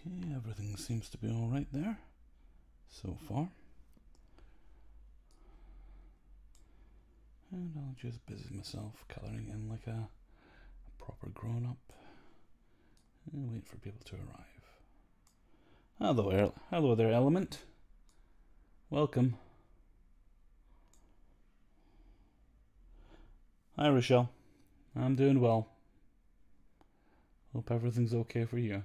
Okay, everything seems to be alright there so far. And I'll just busy myself colouring in like a proper grown-up and wait for people to arrive. Hello there, Element. Welcome. Hi, Rochelle. I'm doing well. Hope everything's okay for you.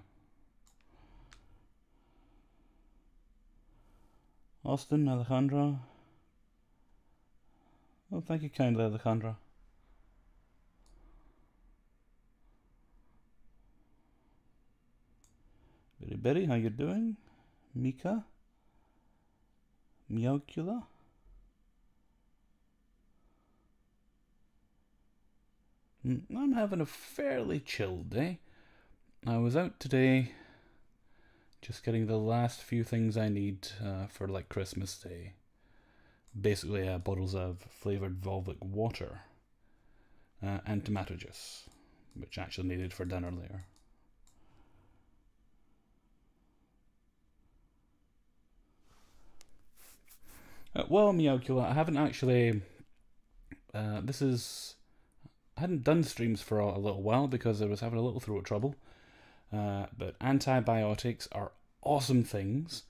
Austin, Alejandra. Oh, thank you kindly, Alejandra. Betty, how you doing? Mika? Meowcula? I'm having a fairly chill day. I was out today just getting the last few things I need for like Christmas Day. Basically bottles of flavoured Volvic water and tomato juice, which I actually needed for dinner later. Well, Meowcula, I haven't actually... I hadn't done streams for a little while because I was having a little throat trouble. But antibiotics are awesome things,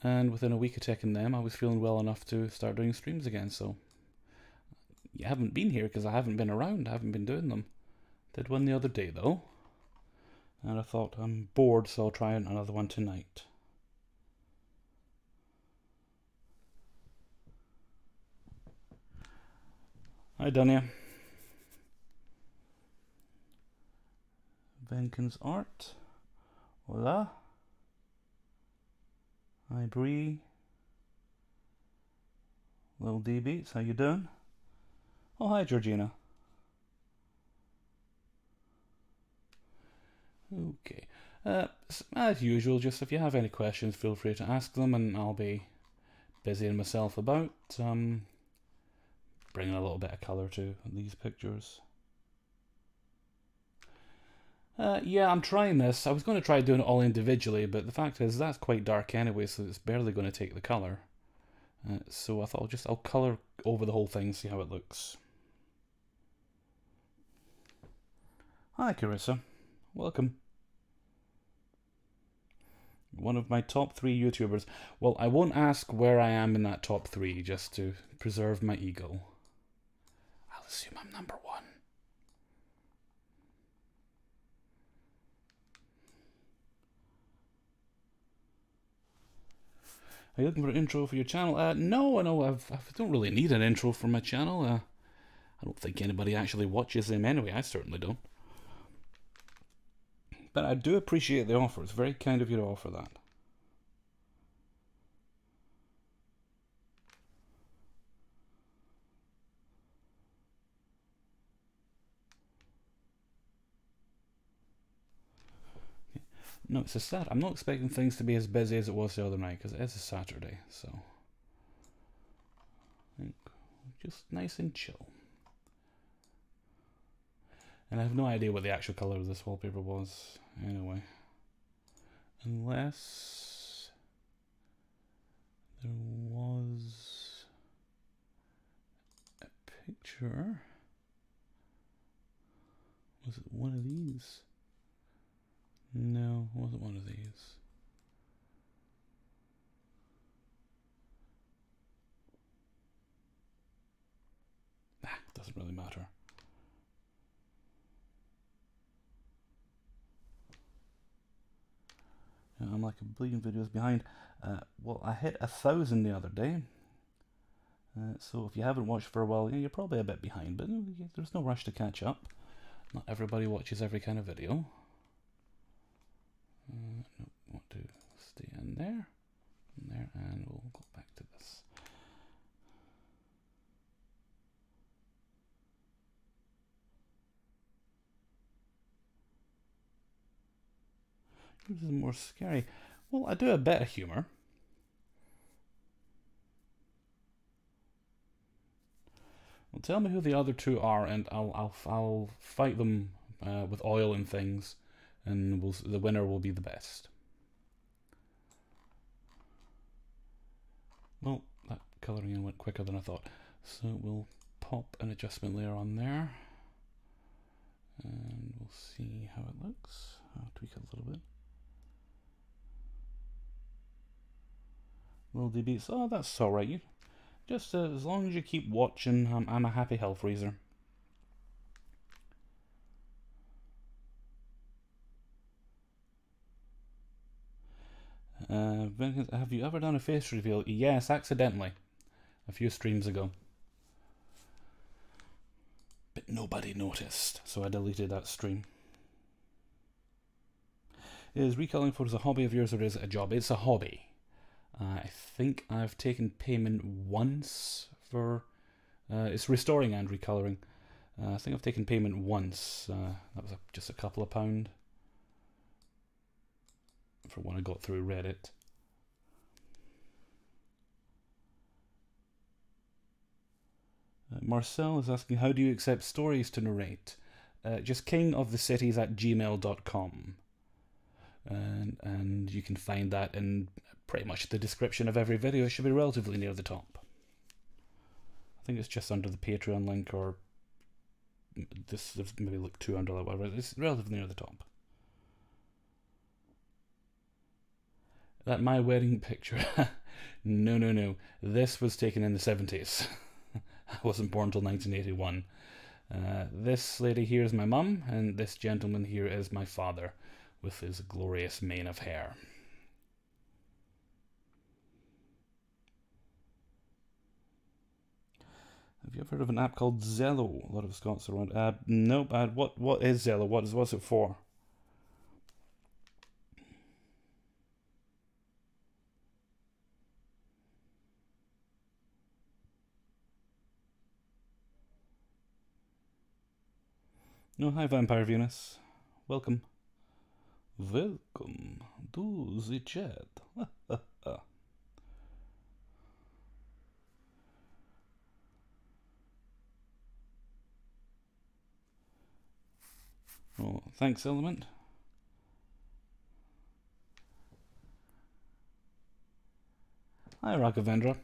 and within a week of taking them, I was feeling well enough to start doing streams again. So you haven't been here because I haven't been around. I haven't been doing them. Did one the other day though, and I thought I'm bored, so I'll try another one tonight. Hi, Dunya. Venkin's Art. Hola. Hi, Bree. Little D Beats, how you doing? Oh, hi, Georgina. Okay. As usual, just if you have any questions, feel free to ask them, and I'll be busying myself about bringing a little bit of colour to these pictures. Yeah, I'm trying this. I was going to try doing it all individually, but the fact is that's quite dark anyway, so it's barely going to take the colour. So I thought I'll colour over the whole thing, see how it looks. Hi, Carissa. Welcome. One of my top 3 YouTubers. Well, I won't ask where I am in that top 3, just to preserve my ego. I'll assume I'm number 1. Are you looking for an intro for your channel? No, I don't really need an intro for my channel. I don't think anybody actually watches them anyway. I certainly don't. But I do appreciate the offer. It's very kind of you to offer that. No, it's a Saturday. I'm not expecting things to be as busy as it was the other night because it is a Saturday, so I think just nice and chill. And I have no idea what the actual colour of this wallpaper was anyway, unless there was a picture. Was it one of these? No, it wasn't one of these. Doesn't really matter. I'm like a billion videos behind. Well, I hit 1,000 the other day. So if you haven't watched for a while, you're probably a bit behind, but there's no rush to catch up. Not everybody watches every kind of video. No, want to stay in there, and we'll go back to this. This is more scary. Well, I do a bit of humour. Well, tell me who the other 2 are, and I'll fight them with oil and things, and the winner will be the best. Well, that colouring in went quicker than I thought. So we'll pop an adjustment layer on there. And we'll see how it looks. I'll tweak it a little bit. Little dBs. Oh, that's alright. Just as long as you keep watching, I'm a happy Hellfreezer. Have you ever done a face reveal? Yes, accidentally. A few streams ago. But nobody noticed, so I deleted that stream. Is recoloring photos a hobby of yours or is it a job? It's a hobby. I think I've taken payment once for... it's restoring and recoloring. I think I've taken payment once. That was just a couple of £2 for when I got through Reddit. Marcel is asking, how do you accept stories to narrate? Just kingofthecities@gmail.com. And you can find that in pretty much the description of every video. It should be relatively near the top. I think it's just under the Patreon link, or this maybe look 2 under that, whatever. It's relatively near the top. That my wedding picture. No. This was taken in the 70s. I wasn't born until 1981. This lady here is my mum, and this gentleman here is my father, with his glorious mane of hair. Have you ever heard of an app called Zello? A lot of Scots around. Nope. What is Zello? What's it for? No, hi Vampire Venus. Welcome. Welcome to the chat. Oh, thanks, Element. Hi, Raghavendra.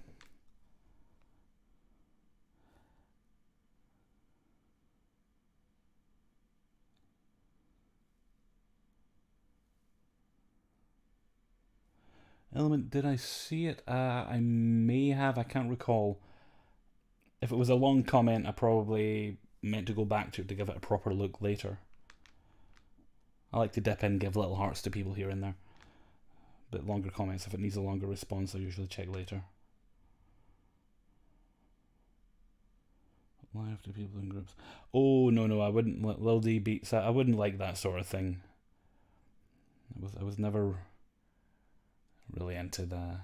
Element, did I see it? I may have, I can't recall. If it was a long comment, I probably meant to go back to it to give it a proper look later. I like to dip in and give little hearts to people here and there. But longer comments, if it needs a longer response, I usually check later. Live to people in groups. Oh, no, I wouldn't. Lil D beats that. I wouldn't like that sort of thing. I was never really into the...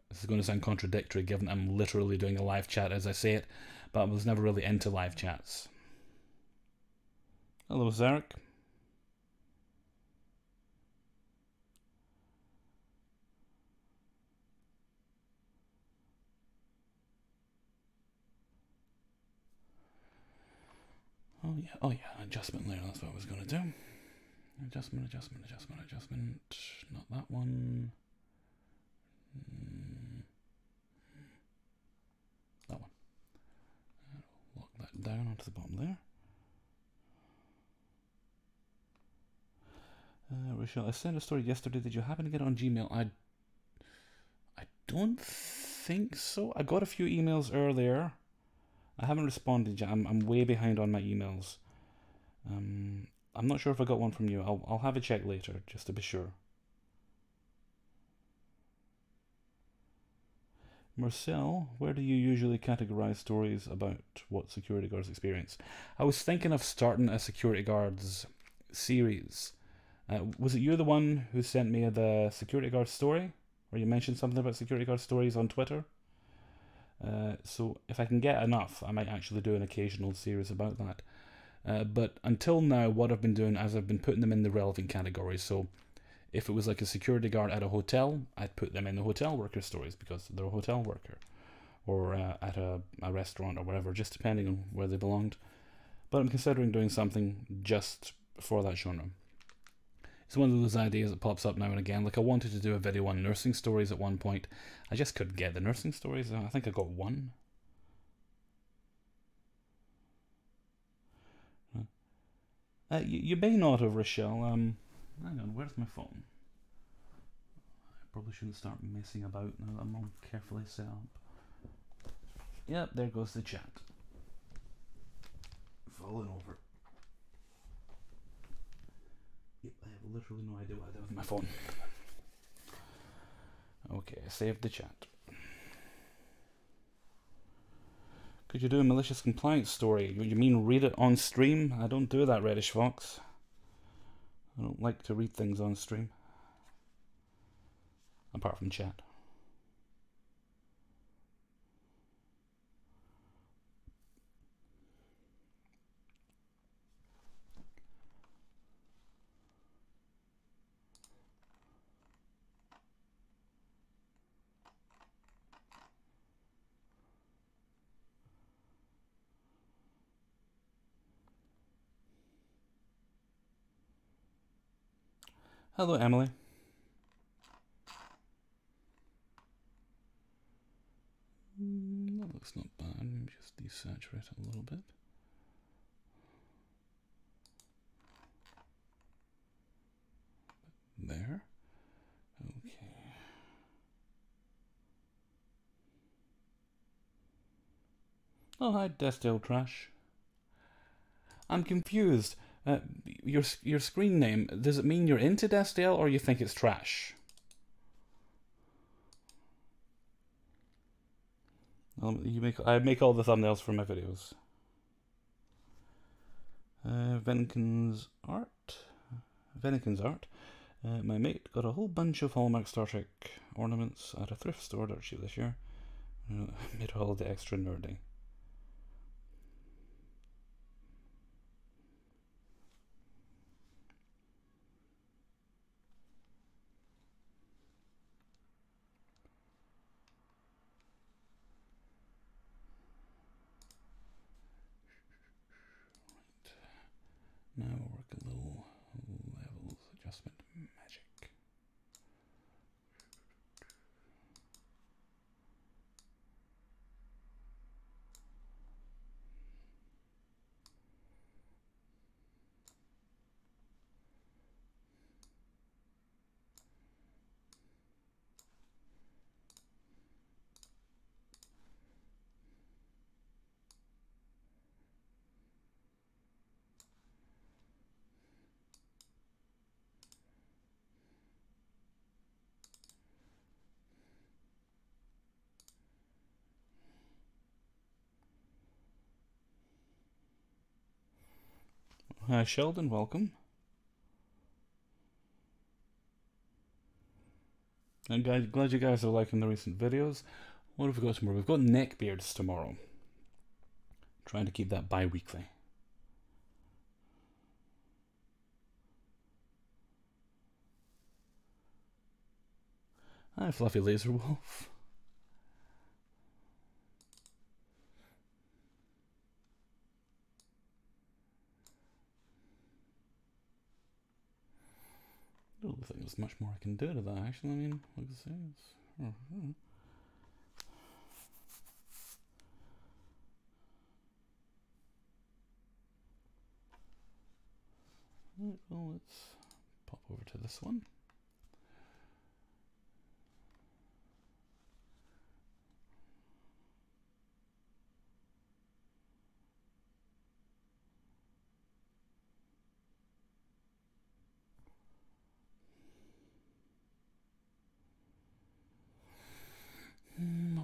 This is going to sound contradictory given I'm literally doing a live chat as I say it, but I was never really into live chats. Hello, Zarek. Oh yeah, adjustment layer, that's what I was going to do. Adjustment. Not that one. That one. Lock that down onto the bottom there. Rochelle, I sent a story yesterday. Did you happen to get it on Gmail? I don't think so. I got a few emails earlier. I haven't responded yet. I'm way behind on my emails. I'm not sure if I got one from you. I'll have a check later, just to be sure. Marcel, where do you usually categorize stories about what security guards experience? I was thinking of starting a security guards series. Was it you the one who sent me the security guard story? Or you mentioned something about security guard stories on Twitter? So if I can get enough, I might actually do an occasional series about that. But until now, what I've been doing is I've been putting them in the relevant categories. So if it was like a security guard at a hotel, I'd put them in the hotel worker stories because they're a hotel worker. Or at a restaurant or whatever, just depending on where they belonged. But I'm considering doing something just for that genre. It's one of those ideas that pops up now and again. Like I wanted to do a video on nursing stories at one point. I just couldn't get the nursing stories. I think I got one. You may not have, Rochelle. Hang on, where's my phone? I probably shouldn't start messing about now that I'm all carefully set up. Yep, there goes the chat. Falling over. Yep, I have literally no idea what I did with my phone. Okay, save the chat. Could you do a malicious compliance story? You mean read it on stream? I don't do that, Reddish Fox. I don't like to read things on stream. Apart from chat. Hello, Emily. That looks not bad. Just desaturate it a little bit. There. Okay. Oh, hi, Desdale Trash. I'm confused. Your screen name, does it mean you're into Desdale or you think it's trash? I make all the thumbnails for my videos. Venniken's art. My mate got a whole bunch of Hallmark Star Trek ornaments at a thrift store dirt cheap this year. Made all the extra nerdy. Now we'll work a little levels adjustment magic. Hi Sheldon, welcome. And guys, glad you guys are liking the recent videos. What have we got tomorrow? We've got neckbeards tomorrow. Trying to keep that bi-weekly. Hi Fluffy Laser Wolf. I don't think there's much more I can do to that actually. I mean, like I say, it's... Right, well, let's pop over to this one.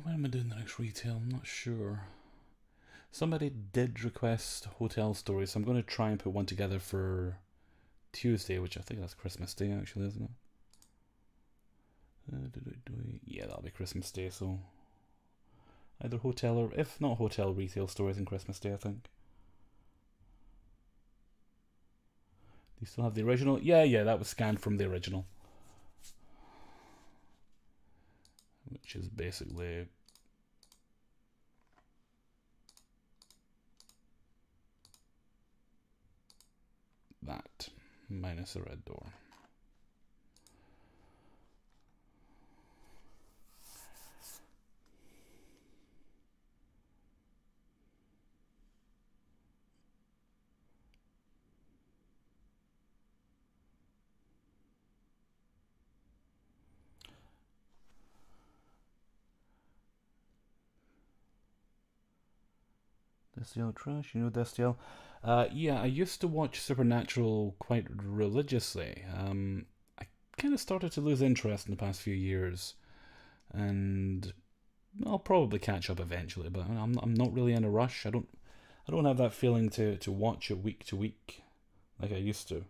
When am I doing the next retail? I'm not sure. Somebody did request hotel stories, so I'm going to try and put one together for Tuesday, which I think that's Christmas Day actually, isn't it? Yeah, that'll be Christmas Day, so either hotel or, if not hotel, retail stories on Christmas Day, I think. Do you still have the original? Yeah, that was scanned from the original. Which is basically that, minus a red door. STL trash, you know the STL. Yeah, I used to watch Supernatural quite religiously. I kind of started to lose interest in the past few years, and I'll probably catch up eventually. But I'm not really in a rush. I don't have that feeling to watch it week to week like I used to.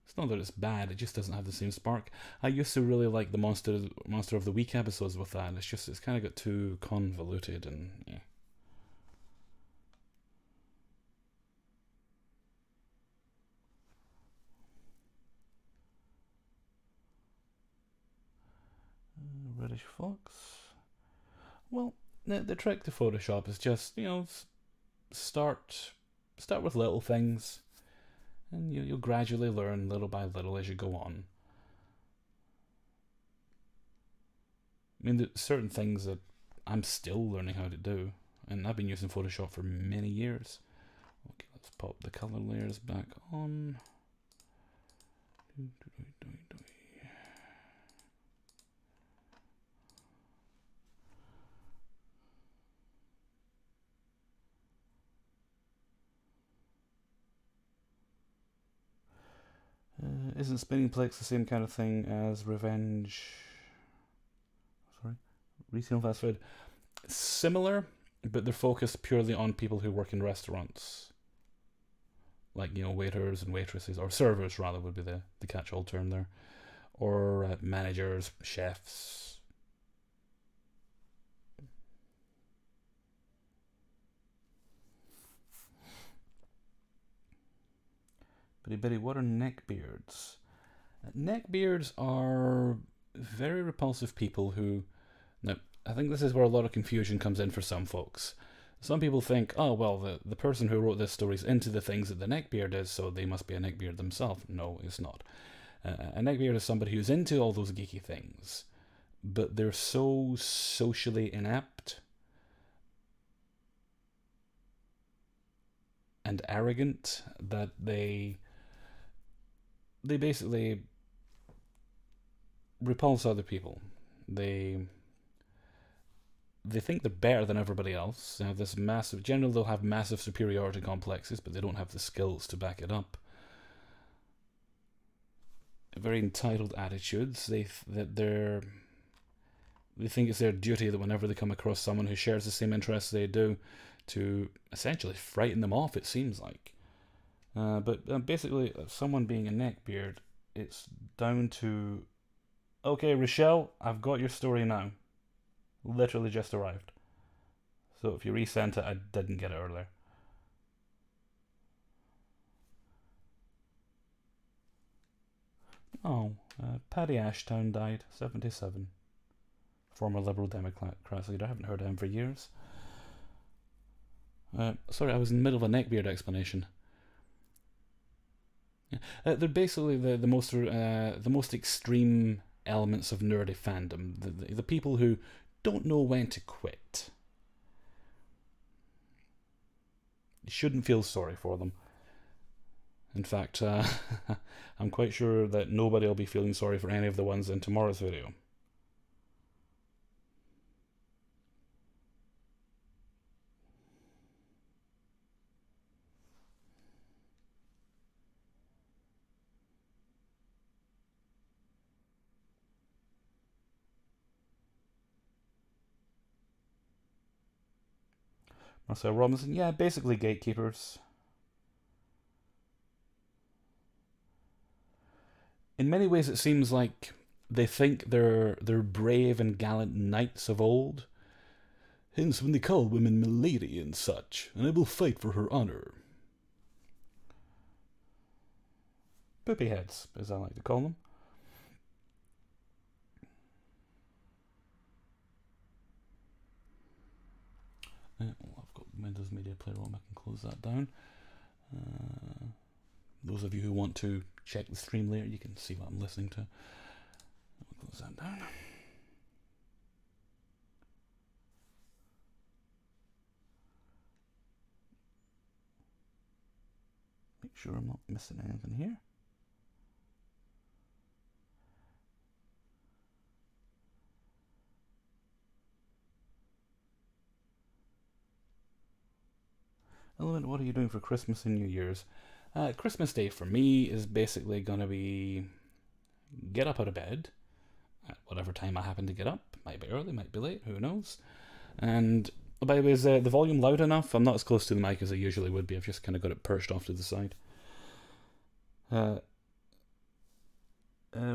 It's not that it's bad; it just doesn't have the same spark. I used to really like the Monster of the Week episodes with that. It's kind of got too convoluted and yeah. Reddish Fox. Well, the trick to Photoshop is just start start with little things, and you'll gradually learn little by little as you go on. I mean, there's certain things that I'm still learning how to do, and I've been using Photoshop for many years. Okay, let's pop the color layers back on. Isn't Spinning Plex the same kind of thing as Revenge? Sorry, retail fast food. Similar, but they're focused purely on people who work in restaurants, like waiters and waitresses, or servers rather would be the catch-all term there, or managers, chefs. Bitty bitty, what are neckbeards? Neckbeards are very repulsive people who. Now, I think this is where a lot of confusion comes in for some folks. Some people think, oh, well, the person who wrote this story is into the things that the neckbeard is, so they must be a neckbeard themselves. No, it's not. A neckbeard is somebody who's into all those geeky things, but they're so socially inept and arrogant that they basically repulse other people. They think they're better than everybody else. They have this massive. Generally, they'll have massive superiority complexes, but they don't have the skills to back it up. Very entitled attitudes. They think it's their duty that whenever they come across someone who shares the same interests they do, to essentially frighten them off. It seems like. But basically, someone being a neckbeard, it's down to, okay, Rochelle, I've got your story now. Literally just arrived. So if you resent it, I didn't get it earlier. Oh, Paddy Ashtown died, 77. Former Liberal Democrats leader. I haven't heard of him for years. Sorry, I was in the middle of a neckbeard explanation. They're basically the most extreme elements of nerdy fandom. The people who don't know when to quit. You shouldn't feel sorry for them. In fact, I'm quite sure that nobody will be feeling sorry for any of the ones in tomorrow's video. Marcel Robinson, yeah, basically gatekeepers. In many ways, it seems like they think they're brave and gallant knights of old. Hence, when they call women milady and such, and I will fight for her honour. Poopy heads, as I like to call them. I've got Windows Media Player on, I can close that down. Those of you who want to check the stream later, you can see what I'm listening to. I'll close that down. Make sure I'm not missing anything here. Dylan, what are you doing for Christmas and New Year's? Christmas Day for me is basically going to be get up out of bed at whatever time I happen to get up. Might be early, might be late, who knows. And by the way, is the volume loud enough? I'm not as close to the mic as I usually would be. I've just kind of got it perched off to the side.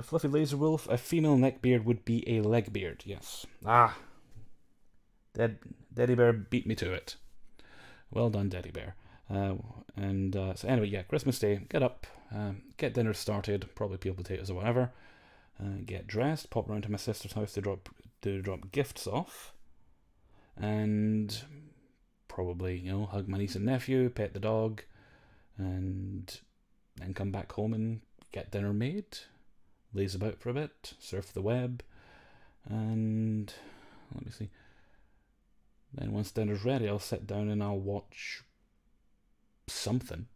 Fluffy Laser Wolf, a female neckbeard would be a legbeard, yes. Daddy Bear beat me to it. Well done, Daddy Bear. So anyway, yeah, Christmas Day, get up, get dinner started, probably peel potatoes or whatever, get dressed, pop around to my sister's house to drop gifts off, and probably, hug my niece and nephew, pet the dog, and then come back home and get dinner made, laze about for a bit, surf the web, and let me see. Then once dinner's ready, I'll sit down and I'll watch something.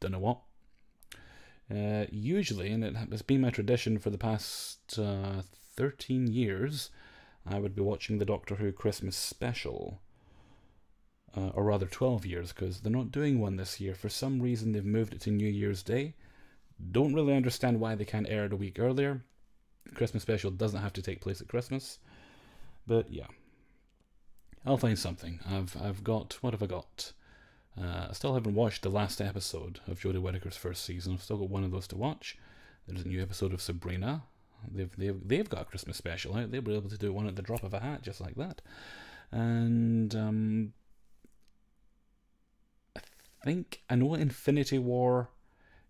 Don't know what. Usually, and it has been my tradition for the past 13 years, I would be watching the Doctor Who Christmas special. Or rather 12 years, because they're not doing one this year. For some reason, they've moved it to New Year's Day. Don't really understand why they can't air it a week earlier. Christmas special doesn't have to take place at Christmas. But yeah. I'll find something. I've got... What have I got? I still haven't watched the last episode of Jodie Whittaker's first season. I've still got one of those to watch. There's a new episode of Sabrina. They've got a Christmas special out. They were able to do one at the drop of a hat, just like that. And I know Infinity War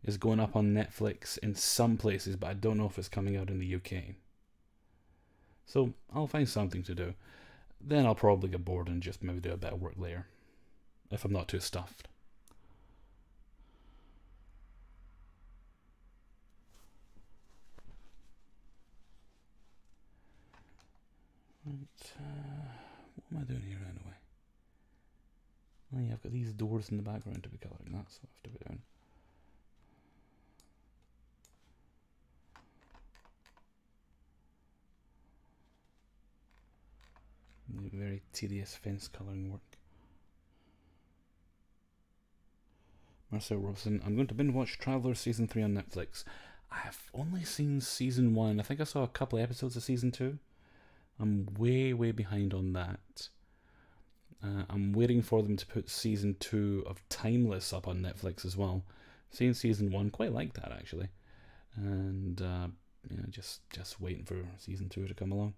is going up on Netflix in some places, but I don't know if it's coming out in the UK. So I'll find something to do. Then I'll probably get bored and just maybe do a bit of work later, if I'm not too stuffed. Right, what am I doing here anyway? Oh yeah, I've got these doors in the background to be colouring that, so I have to be doing. Very tedious fence colouring work. Marcel Robson, I'm going to binge watch Travelers Season 3 on Netflix. I have only seen Season 1. I think I saw a couple of episodes of Season 2. I'm way, way behind on that. I'm waiting for them to put Season 2 of Timeless up on Netflix as well. Seen Season 1, quite like that actually. And just waiting for Season 2 to come along.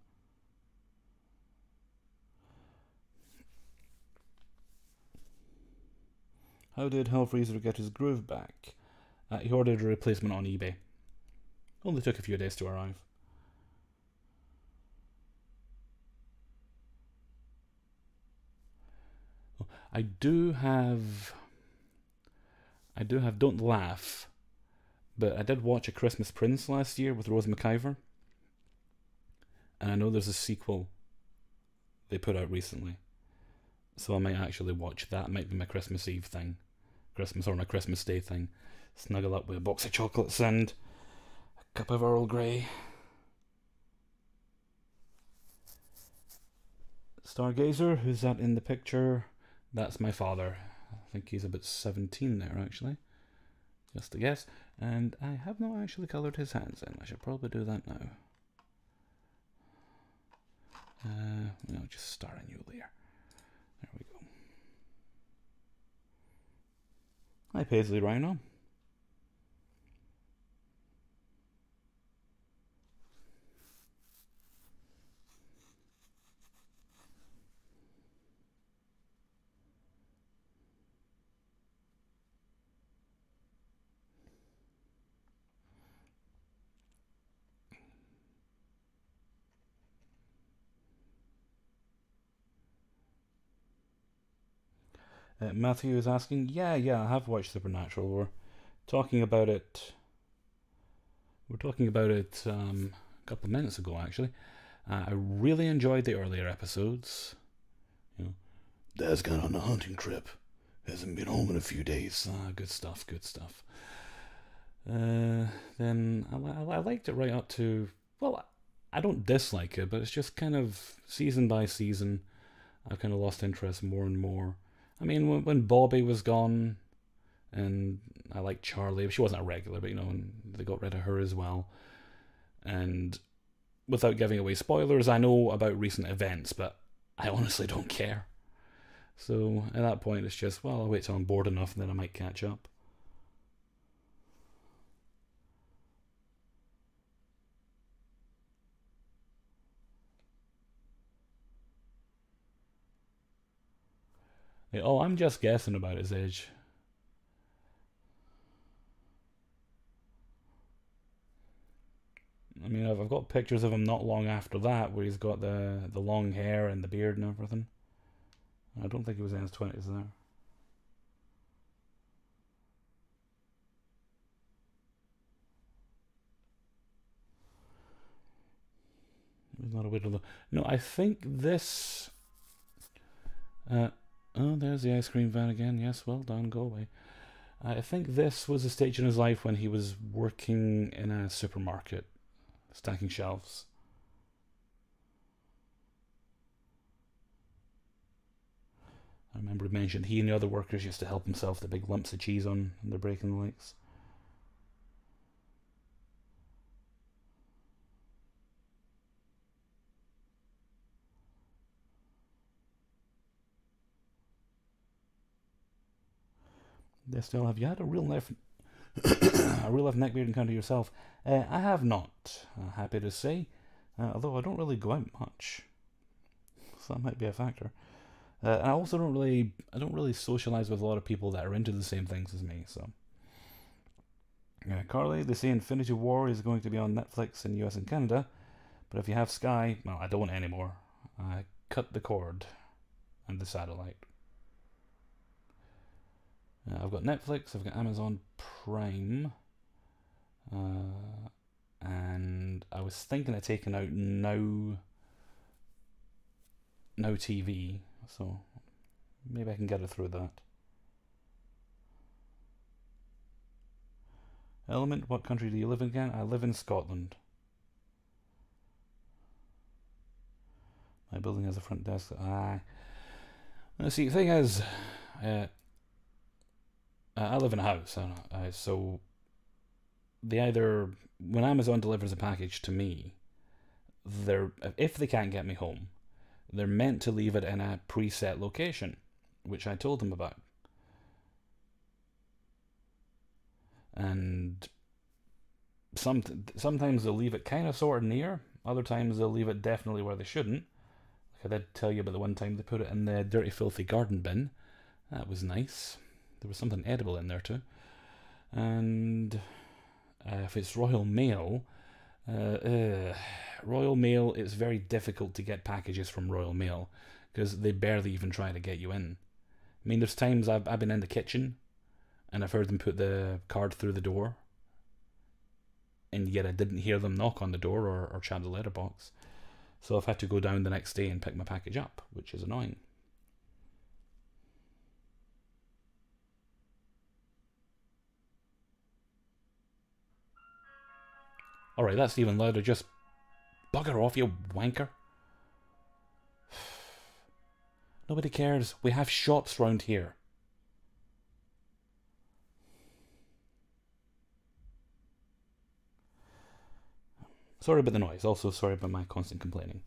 How did Hellfreezer get his groove back? He ordered a replacement on eBay. Only took a few days to arrive. I do have, don't laugh, but I did watch A Christmas Prince last year with Rose McIver. And I know there's a sequel they put out recently. So I might actually watch that. It might be my Christmas Eve thing. Christmas or my Christmas Day thing. Snuggle up with a box of chocolates and a cup of Earl Grey. Stargazer, who's that in the picture? That's my father. I think he's about 17 there, actually. Just a guess. And I have not actually coloured his hands in. I should probably do that now. Just start a new layer. There we go. Hi, Paisley Rhino. Matthew is asking, yeah, I have watched Supernatural. We're talking about it a couple of minutes ago, actually. I really enjoyed the earlier episodes. Dad's gone on a hunting trip. Hasn't been home in a few days. Good stuff. Then I liked it right up to, well, I don't dislike it, but it's just kind of season by season, I've kind of lost interest more and more. I mean, when Bobby was gone, and I liked Charlie, she wasn't a regular, but and they got rid of her as well. And without giving away spoilers, I know about recent events, but I honestly don't care. So at that point, it's just, well, I'll wait till I'm bored enough and then I might catch up. Oh, I'm just guessing about his age. I mean, I've got pictures of him not long after that where he's got the long hair and the beard and everything. I don't think he was in his 20s there. He's not a widow. No, I think this. Oh, there's the ice cream van again. Yes, well done. Go away. I think this was a stage in his life when he was working in a supermarket, stacking shelves. I remember he mentioned he and the other workers used to help himself to big lumps of cheese on the breaking the lights. They still have you had a real life a real life neckbeard encounter yourself? I have not. Happy to say, although I don't really go out much, so that might be a factor. I also don't really socialize with a lot of people that are into the same things as me. So, Carly, they say Infinity War is going to be on Netflix in US and Canada, but if you have Sky, well, I don't anymore. I cut the cord and the satellite. I've got Netflix, I've got Amazon Prime, and I was thinking of taking out Now TV, so maybe I can get it through that. Element, what country do you live in again? I live in Scotland. My building has a front desk. See, the thing is, uh, I live in a house, so they either when Amazon delivers a package to me, they're if they can't get me home, they're meant to leave it in a preset location, which I told them about, and sometimes they'll leave it kind of sort of near, other times they'll leave it definitely where they shouldn't. Like I did tell you about the one time they put it in the dirty, filthy garden bin. That was nice. There was something edible in there too. And if it's Royal Mail, Royal Mail, it's very difficult to get packages from Royal Mail because they barely even try to get you in. I mean, there's times I've been in the kitchen and I've heard them put the card through the door, and yet I didn't hear them knock on the door or chat the letterbox. So I've had to go down the next day and pick my package up, which is annoying. Alright, that's even louder. Just bugger off, you wanker. Nobody cares. We have shops round here. Sorry about the noise. Also, sorry about my constant complaining.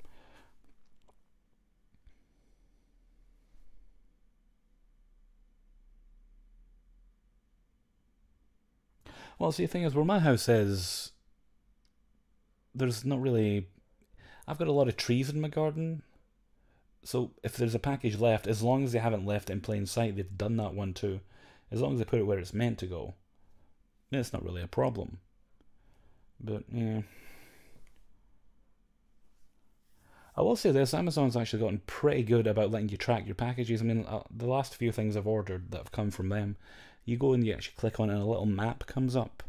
Well, see, the thing is, where my house is, there's not really. I've got a lot of trees in my garden, so if there's a package left, as long as they haven't left it in plain sight, they've done that one too. As long as they put it where it's meant to go, it's not really a problem. But yeah. I will say this: Amazon's actually gotten pretty good about letting you track your packages. I mean, the last few things I've ordered that have come from them, you go and you actually click on it, and a little map comes up,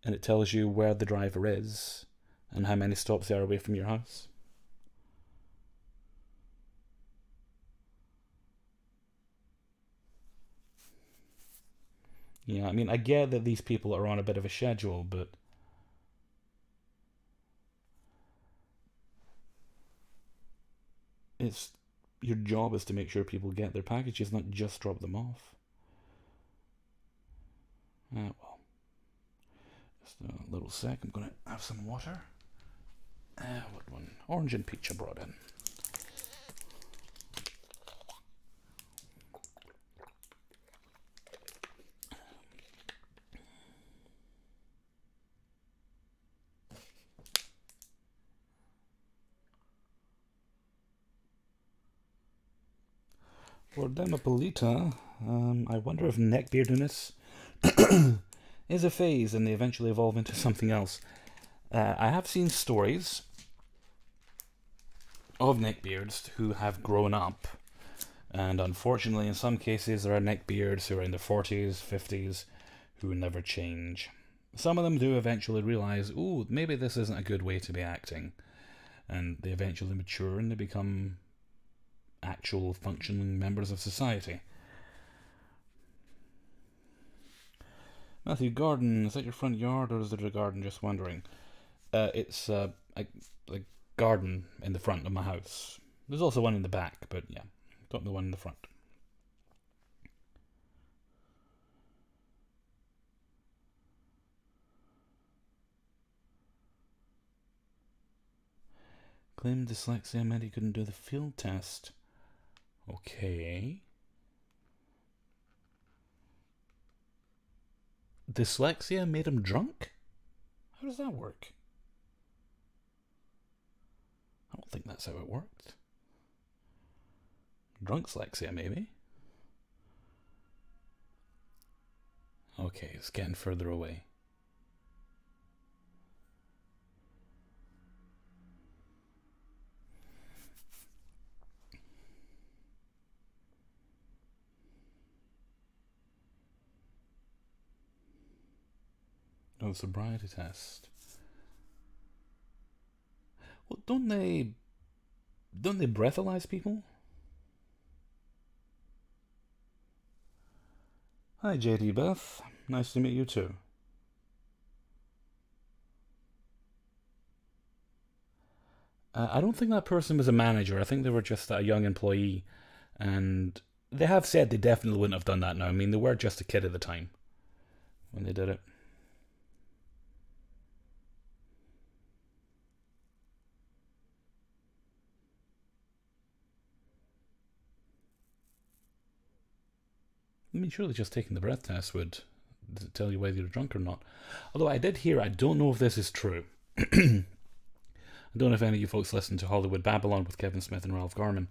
and it tells you where the driver is and how many stops they are away from your house. Yeah, I mean, I get that these people are on a bit of a schedule, but it's Your job is to make sure people get their packages, not just drop them off. Well, just a little sec. I'm going to have some water. What one? Orange and peach I brought in. For Demopolita, I wonder if neckbeardiness is a phase and they eventually evolve into something else. I have seen stories of neckbeards who have grown up, and unfortunately in some cases there are neckbeards who are in their 40s, 50s, who never change. Some of them do eventually realise, ooh, maybe this isn't a good way to be acting, and they eventually mature and they become actual functioning members of society. Matthew, garden, is that your front yard or is it a garden? Just wondering. It's a garden in the front of my house. There's also one in the back, but yeah, got the one in the front. Claimed dyslexia meant he couldn't do the field test. Okay. Dyslexia made him drunk? How does that work? I don't think that's how it worked. Drunk dyslexia, maybe? Okay, it's getting further away. Oh, sobriety test. Well, don't they breathalyze people? Hi, JD Beth. Nice to meet you too. I don't think that person was a manager. I think they were just a young employee, and they have said they definitely wouldn't have done that now. I mean, they were just a kid at the time when they did it. I mean, surely just taking the breath test would tell you whether you're drunk or not. Although I did hear, I don't know if this is true. I don't know if any of you folks listen to Hollywood Babylon with Kevin Smith and Ralph Garman.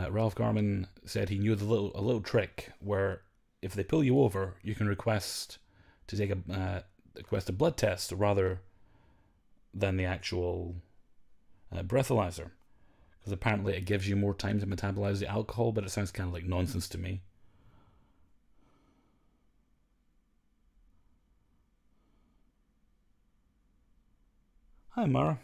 Ralph Garman said he knew a little trick where if they pull you over, you can request to take request a blood test rather than the actual breathalyzer, because apparently it gives you more time to metabolize the alcohol. But it sounds kind of like nonsense to me. Hi, Mara.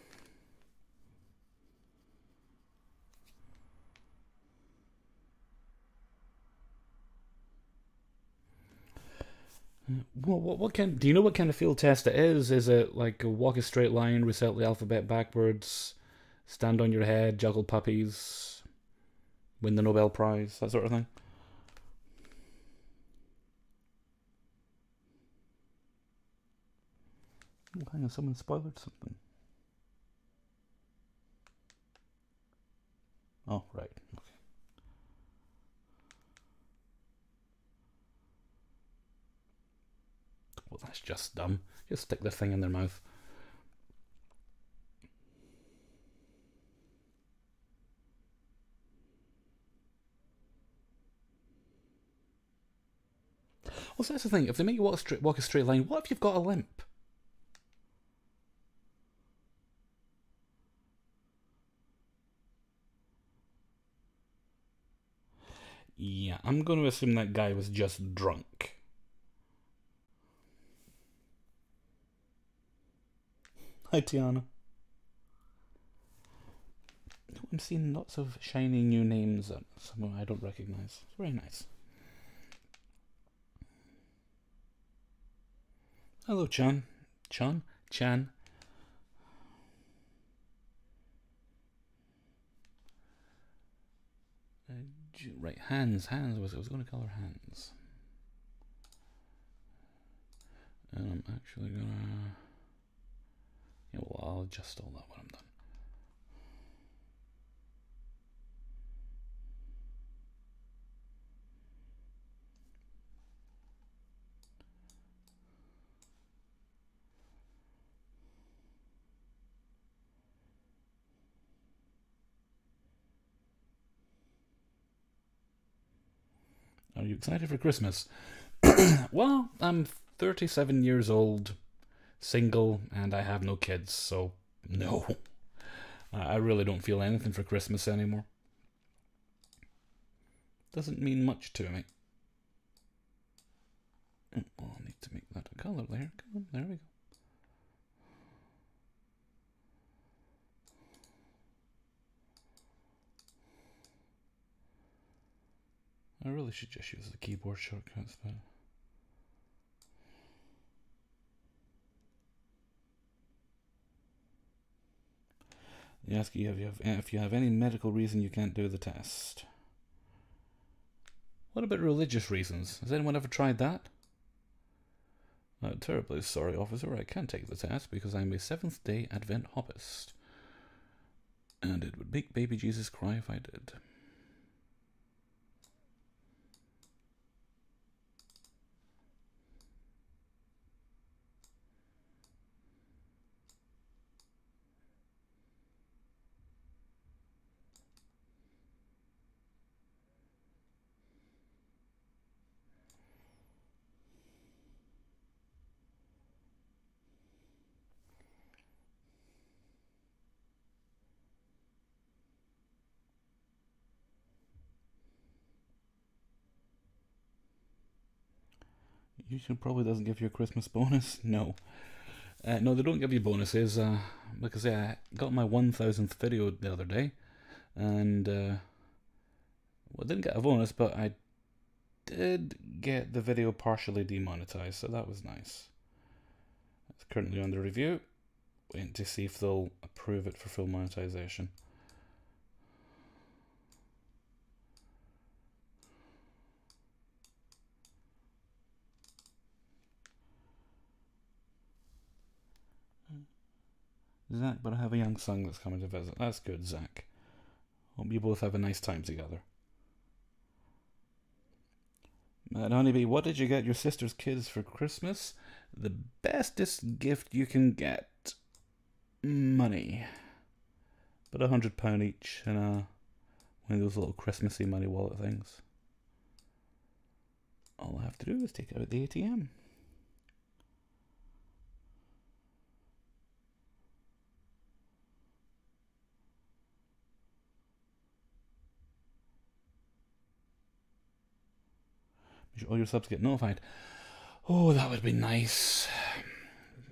Well, do you know what kind of field test it is? Is it like walk a straight line, recite the alphabet backwards, stand on your head, juggle puppies, win the Nobel Prize, that sort of thing? Oh, hang on, someone spoiled something. Oh, right. Okay. Well, that's just dumb. Just stick the thing in their mouth. Well, so that's the thing. If they make you walk a straight line, what if you've got a limp? Yeah, I'm going to assume that guy was just drunk. Hi, Tiana. I'm seeing lots of shiny new names that someone I don't recognise. It's very nice. Hello, Chan. Chan. Right, hands. I was going to color hands. And I'm actually gonna... Yeah, well, I'll adjust all that when I'm done. Are you excited for Christmas? Well, I'm 37 years old, single, and I have no kids, so no. I really don't feel anything for Christmas anymore. Doesn't mean much to me. Well, I need to make that a colour layer. Come on, there we go. I really should just use the keyboard shortcuts, but... They ask you if you have any medical reason you can't do the test. What about religious reasons? Has anyone ever tried that? Terribly sorry, officer, I can't take the test because I'm a Seventh-day Advent Hoppist. And it would make baby Jesus cry if I did. YouTube probably doesn't give you a Christmas bonus. No. No, they don't give you bonuses. Because I got my 1000th video the other day. And, well, I didn't get a bonus, but I did get the video partially demonetized, so that was nice. It's currently under review. Waiting to see if they'll approve it for full monetization. Zach, but I have a young son that's coming to visit. That's good, Zach. Hope you both have a nice time together. Mad Honeybee, what did you get your sister's kids for Christmas? The bestest gift you can get. Money. But £100 each and one of those little Christmassy money wallet things. All I have to do is take out the ATM. All your subs get notified. Oh, that would be nice.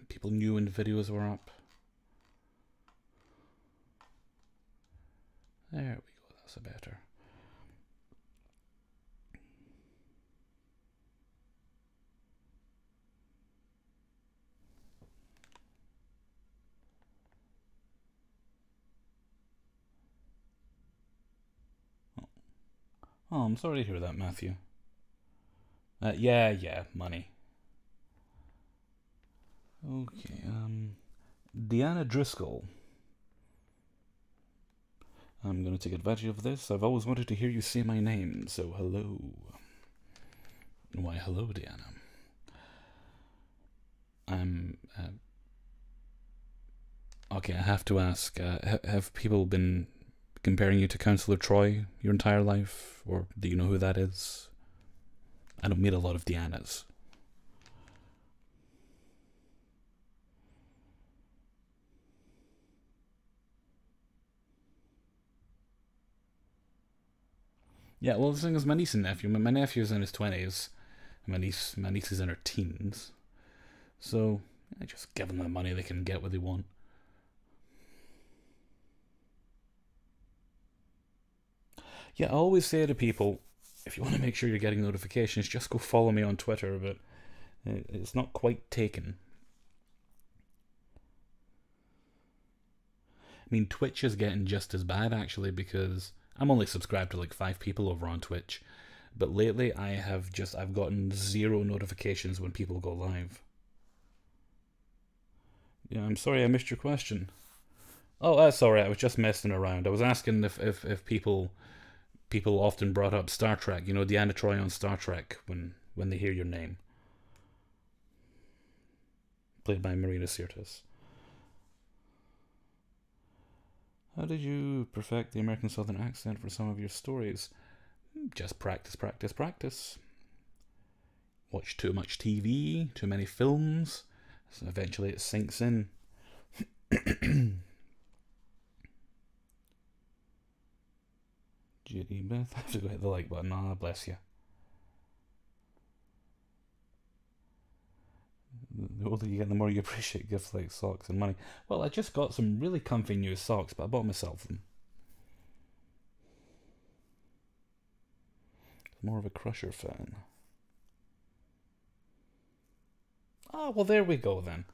People knew when the videos were up. There we go, that's a better. Oh, I'm sorry to hear that, Matthew. Yeah, money. Okay, Deanna Driscoll. I'm going to take advantage of this. I've always wanted to hear you say my name, so hello. Why, hello, Deanna. Okay, I have to ask, have people been comparing you to Councillor Troy your entire life? Or do you know who that is? I don't meet a lot of Deannas. Yeah, well, the thing is, my niece and nephew. My nephew's in his 20s. My niece is in her teens. So, I just give them the money, they can get what they want. Yeah, I always say to people, if you want to make sure you're getting notifications, just go follow me on Twitter, but it's not quite taken. I mean, Twitch is getting just as bad, actually, because I'm only subscribed to like 5 people over on Twitch, but lately I've gotten 0 notifications when people go live. Yeah, I'm sorry I missed your question. Oh, that's alright. I was just messing around. I was asking if people often brought up Star Trek. You know, Deanna Troi on Star Trek when they hear your name, played by Marina Sirtis. How did you perfect the American Southern accent for some of your stories? Just practice, practice, practice. Watch too much TV, too many films, so eventually it sinks in. Judy Beth, I have to go hit the like button. Ah, bless you. The older you get, the more you appreciate gifts like socks and money. Well, I just got some really comfy new socks, but I bought myself them. More of a Crusher fan. Ah, well, there we go then.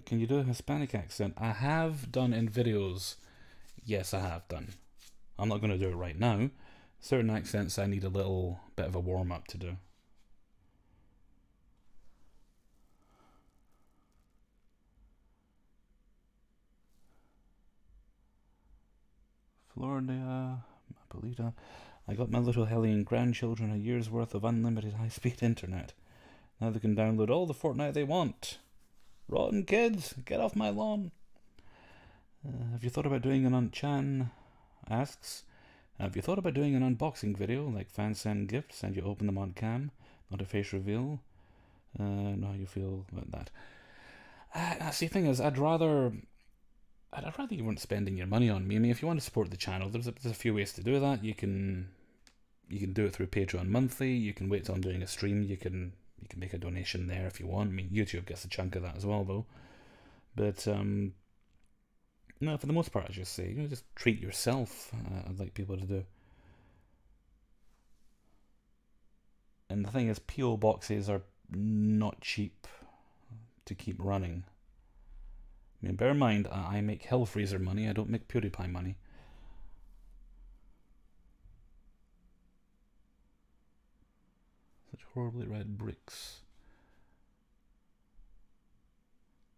Can you do a Hispanic accent? I have done in videos. Yes, I have done. I'm not going to do it right now. Certain accents I need a little bit of a warm up to do. Florida, Mapolita. I got my little Hellion grandchildren a year's worth of unlimited high-speed internet. Now they can download all the Fortnite they want. Rotten kids, get off my lawn. Have you thought about doing an Chan asks, have you thought about doing an unboxing video, like fans send gifts and you open them on cam, not a face reveal? Know how you feel about that. See, the thing is, I'd rather you weren't spending your money on me. I mean, if you want to support the channel, there's a few ways to do that. You can do it through Patreon monthly. You can wait till I'm doing a stream. You can make a donation there if you want. I mean, YouTube gets a chunk of that as well, though. But no, for the most part, I just say, just treat yourself. I'd like people to do. And the thing is, PO boxes are not cheap to keep running. I mean, bear in mind, I make Hellfreezer money. I don't make PewDiePie money. Such horribly red bricks.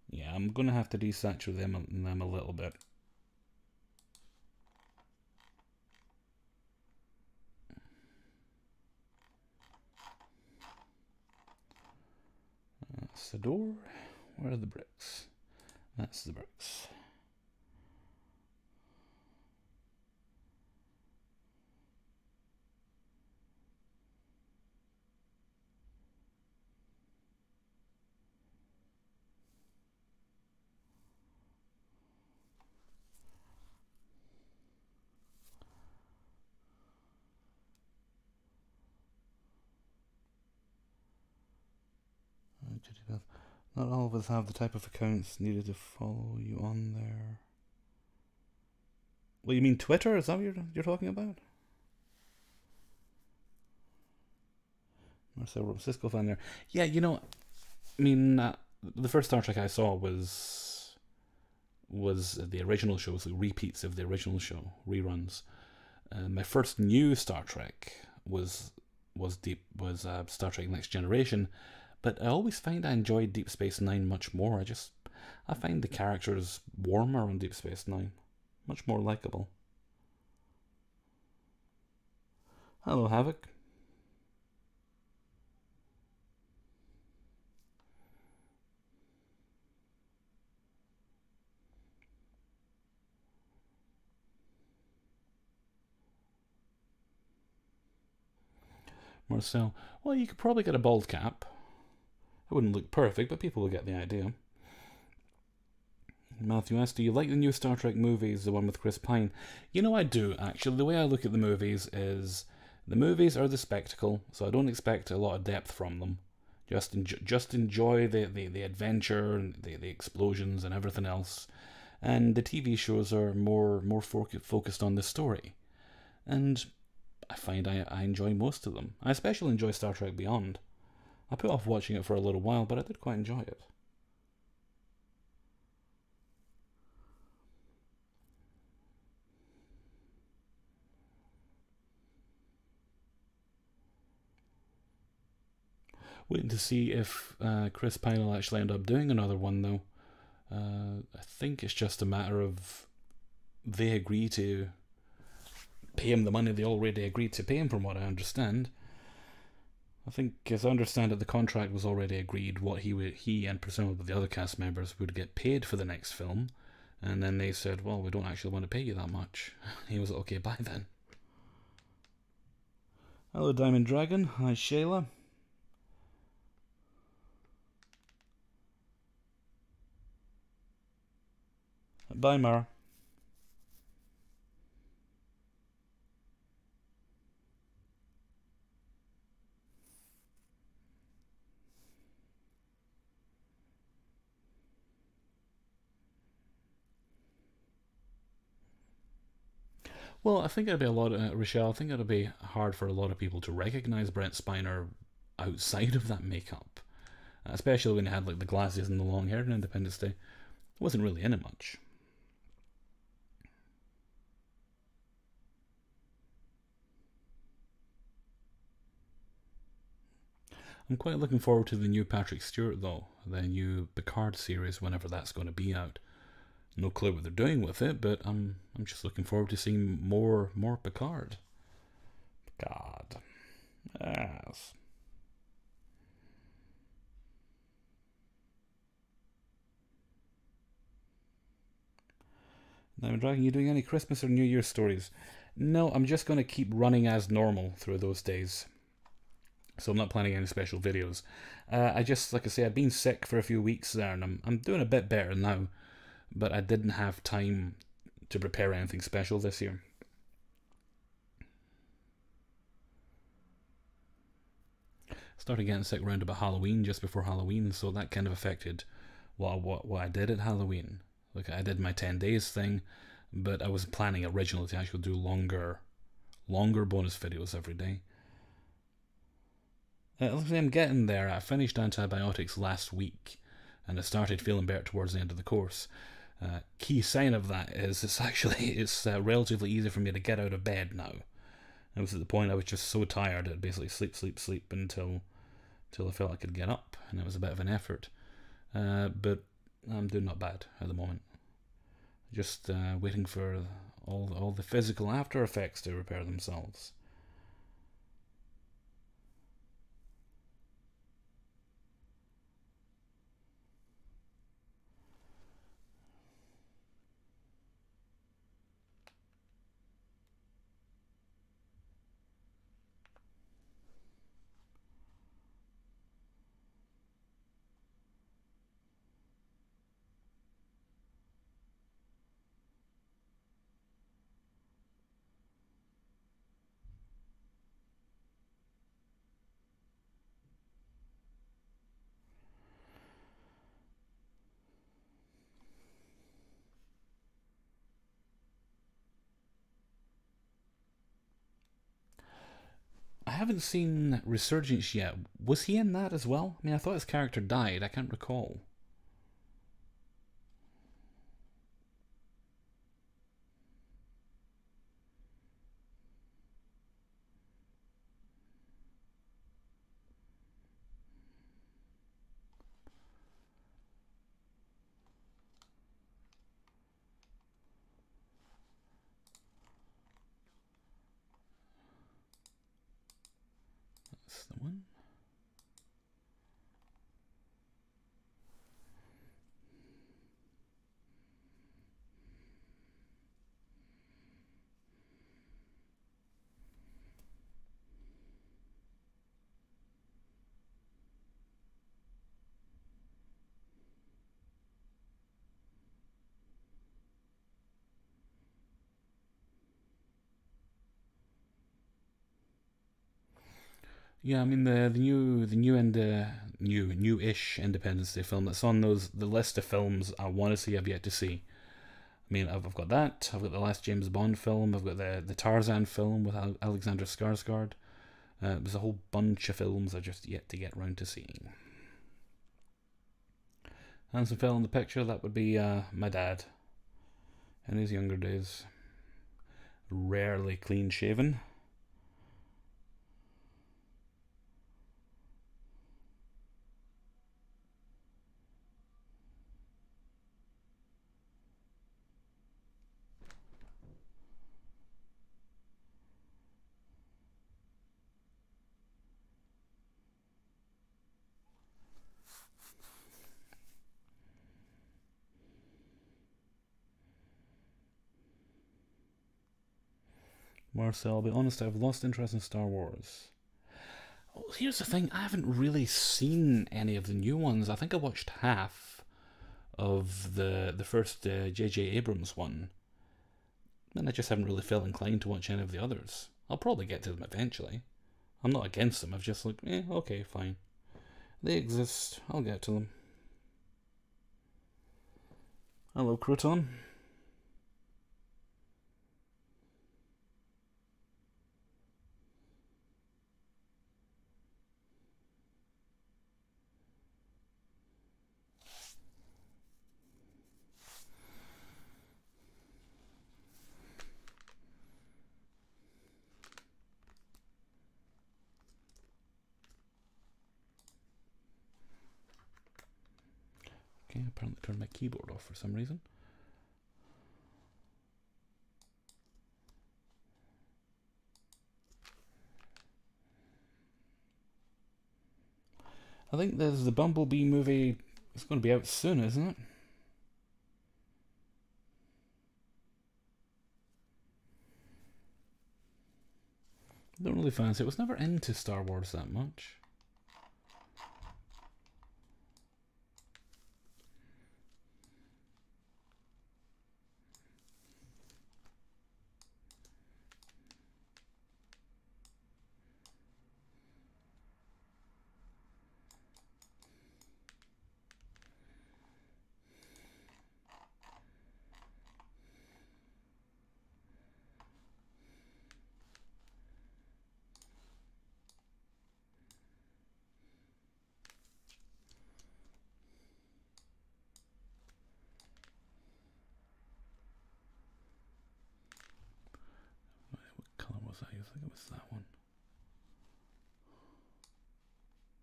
Yeah, I'm gonna have to desaturate them a little bit. That's the door. Where are the bricks? That's the bricks. Not all of us have the type of accounts needed to follow you on there. Well, you mean Twitter? Is that what you're talking about? Marcel Cisco fan there. Yeah, I mean, the first Star Trek I saw was the original show, so repeats of the original show, reruns. My first new Star Trek was Star Trek Next Generation, but I always find I enjoyed Deep Space Nine much more. I find the characters warmer on Deep Space Nine, much more likable. Hello, Havoc. Marcel. Well, you could probably get a bald cap. It wouldn't look perfect, but people will get the idea. Matthew asked, do you like the new Star Trek movies, the one with Chris Pine? You know, I do, actually. The way I look at the movies is the movies are the spectacle, so I don't expect a lot of depth from them. Just enjoy the adventure and the explosions and everything else. And the TV shows are more focused on the story. And I find I enjoy most of them. I especially enjoy Star Trek Beyond. I put off watching it for a little while, but I did quite enjoy it. Waiting to see if Chris Pine will actually end up doing another one, though. I think it's just a matter of they agree to pay him the money they already agreed to pay him, from what I understand. I think, as I understand it, the contract was already agreed what he and presumably the other cast members would get paid for the next film, and then they said, well, we don't actually want to pay you that much. He was okay, bye then. Hello, Diamond Dragon. Hi, Shayla. Bye, Mara. Well, I think it'd be a lot, Rochelle. I think it'd be hard for a lot of people to recognise Brent Spiner outside of that makeup, especially when he had like the glasses and the long hair in Independence Day. Wasn't really in it much. I'm quite looking forward to the new Patrick Stewart, though, the new Picard series, whenever that's going to be out. No clue what they're doing with it, but I'm just looking forward to seeing more Picard. God, yes. Diamond Dragon, you doing any Christmas or New Year stories? No, I'm just going to keep running as normal through those days. So I'm not planning any special videos. I just, like I say, I've been sick for a few weeks there, and I'm doing a bit better now. But I didn't have time to prepare anything special this year. Started getting sick around about Halloween, just before Halloween, so that kind of affected what I did at Halloween. Like, I did my 10 days thing, but I was planning originally to actually do longer bonus videos every day. I'm getting there. I finished antibiotics last week, and I started feeling better towards the end of the course. Key sign of that is it's relatively easy for me to get out of bed now. I was at the point I was just so tired I'd basically sleep until I felt I could get up, and it was a bit of an effort. But I'm doing not bad at the moment. Just waiting for all the physical after effects to repair themselves. I haven't seen Resurgence yet. Was he in that as well? I mean, I thought his character died. I can't recall. That's the one. Yeah, I mean the newish Independence Day film that's on the list of films I want to see I've yet to see. I mean, I've got that. I've got the last James Bond film. I've got the Tarzan film with Alexander Skarsgård. There's a whole bunch of films I just yet to get round to seeing. Handsome fella in the picture, that would be my dad in his younger days. Rarely clean shaven. Marcel, I'll be honest, I've lost interest in Star Wars. Well, here's the thing, I haven't really seen any of the new ones. I think I watched half of the first J.J. Abrams one, and I just haven't really felt inclined to watch any of the others. I'll probably get to them eventually. I'm not against them, I've just like, okay, fine. They exist, I'll get to them. Hello, Crouton. Okay, apparently turned my keyboard off for some reason. I think there's the Bumblebee movie. It's going to be out soon, isn't it? Don't really fancy it. Was never into Star Wars that much. What colour was that? I think it was that one.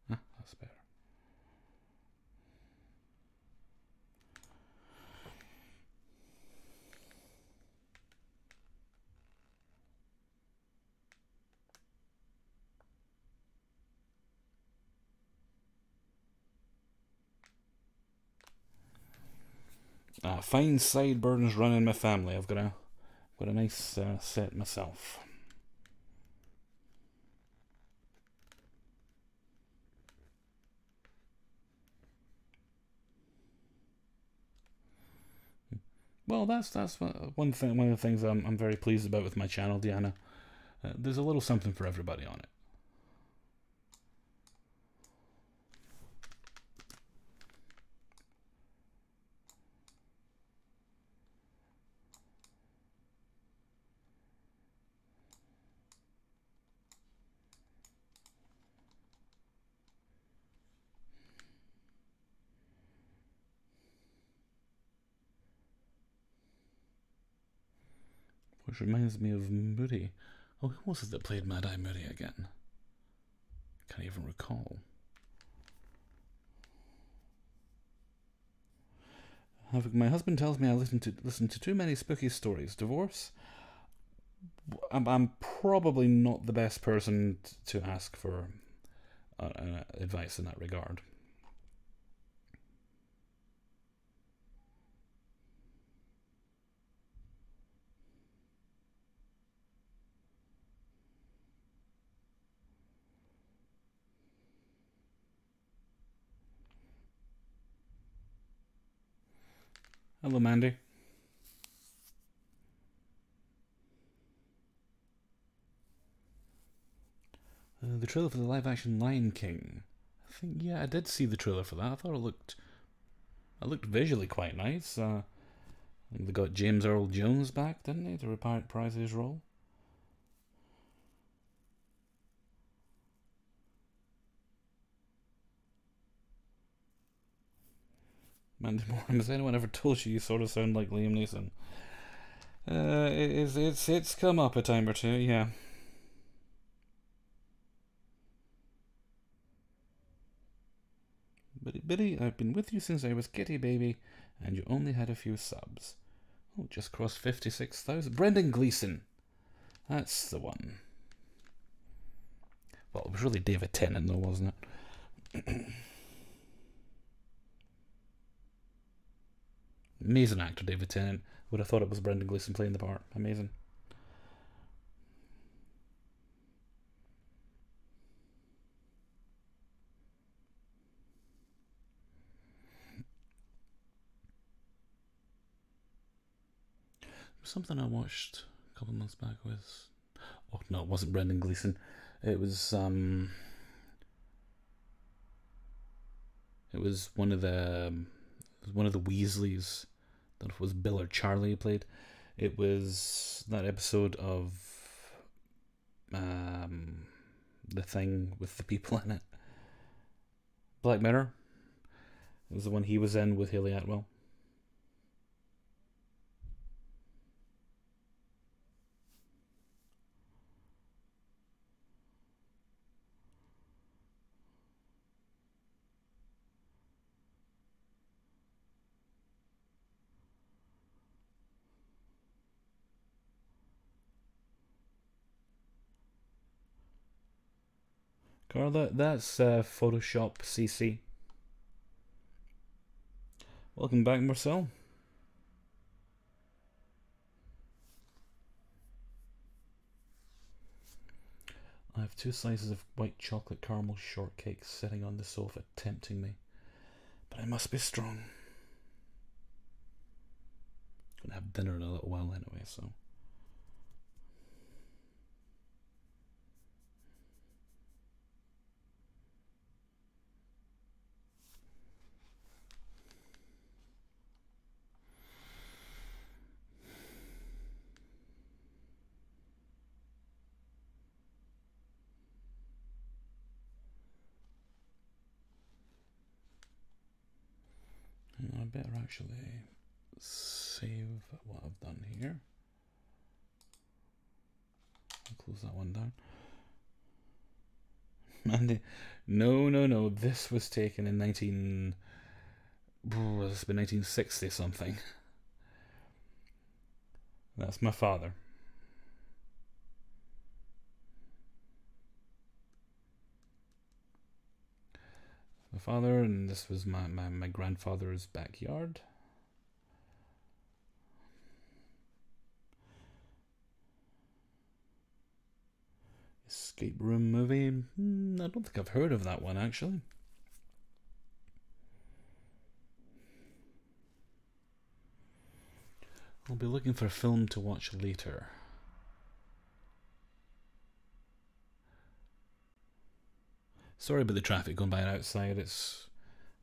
That's better. Fine sideburns running my family. I've got a nice set myself. Well, that's one thing. One of the things I'm very pleased about with my channel, Deanna. There's a little something for everybody on it. Which reminds me of Moody. Oh, who was it that played Mad Eye Moody again? Can't even recall. My husband tells me I listen to too many spooky stories. Divorce? I'm probably not the best person to ask for advice in that regard. Hello, Mandy. The trailer for the live-action Lion King. I think, yeah, I did see the trailer for that. I thought it looked visually quite nice. I think they got James Earl Jones back, didn't they, to reprise his role? Mandy Moore, has anyone ever told you sort of sound like Liam Neeson? It's come up a time or two, yeah. Biddy, I've been with you since I was kitty baby, and you only had a few subs. Oh, just crossed 56,000. Brendan Gleeson. That's the one. Well, it was really David Tennant, though, wasn't it? Amazing actor, David Tennant. Would have thought it was Brendan Gleeson playing the part. Amazing. Something I watched a couple of months back was... Oh, no, it wasn't Brendan Gleeson. It was one of the Weasleys. I don't know if it was Bill or Charlie who played. It was that episode of The Thing with the people in it. Black Mirror. It was the one he was in with Haley Atwell. Carla, that's Photoshop CC. Welcome back, Marcel. I have 2 slices of white chocolate caramel shortcake sitting on the sofa, tempting me. But I must be strong. I'm gonna have dinner in a little while anyway, so... I better actually save what I've done here. I'll close that one down. And no. This was taken in 1960 something. That's my father. My father, and this was my grandfather's backyard. Escape room movie. I don't think I've heard of that one, actually. I'll be looking for a film to watch later. Sorry about the traffic going by outside.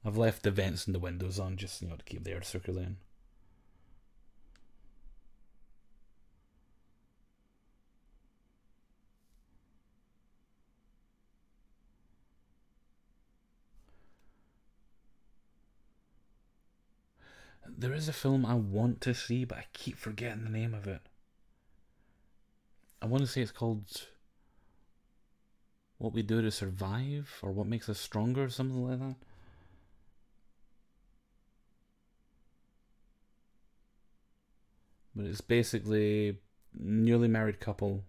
I've left the vents and the windows on just, to keep the air circulating. There is a film I want to see, but I keep forgetting the name of it. I want to say it's called What We Do to Survive, or What Makes Us Stronger, or something like that. But it's basically newly married couple,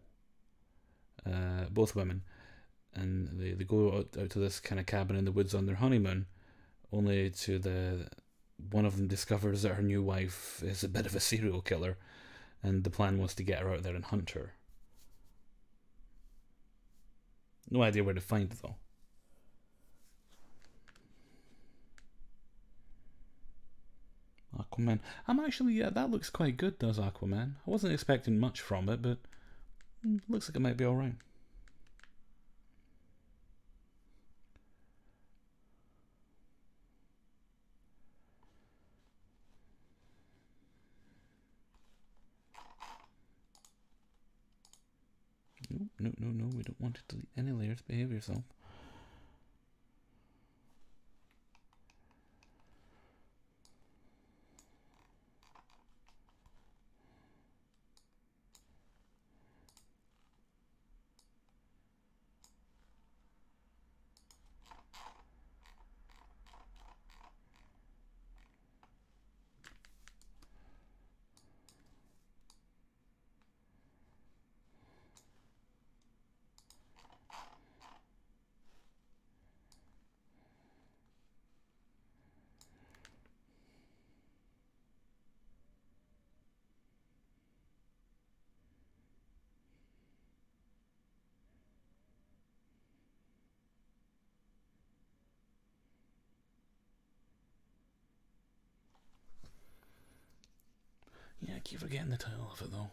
both women, and they go out to this kind of cabin in the woods on their honeymoon, only to one of them discovers that her new wife is a bit of a serial killer, and the plan was to get her out there and hunt her. No idea where to find it, though. Aquaman. That looks quite good, does Aquaman. I wasn't expecting much from it, but looks like it might be alright. no, we don't want to delete any layers. Behave yourself. Yeah, I keep forgetting the title of it though.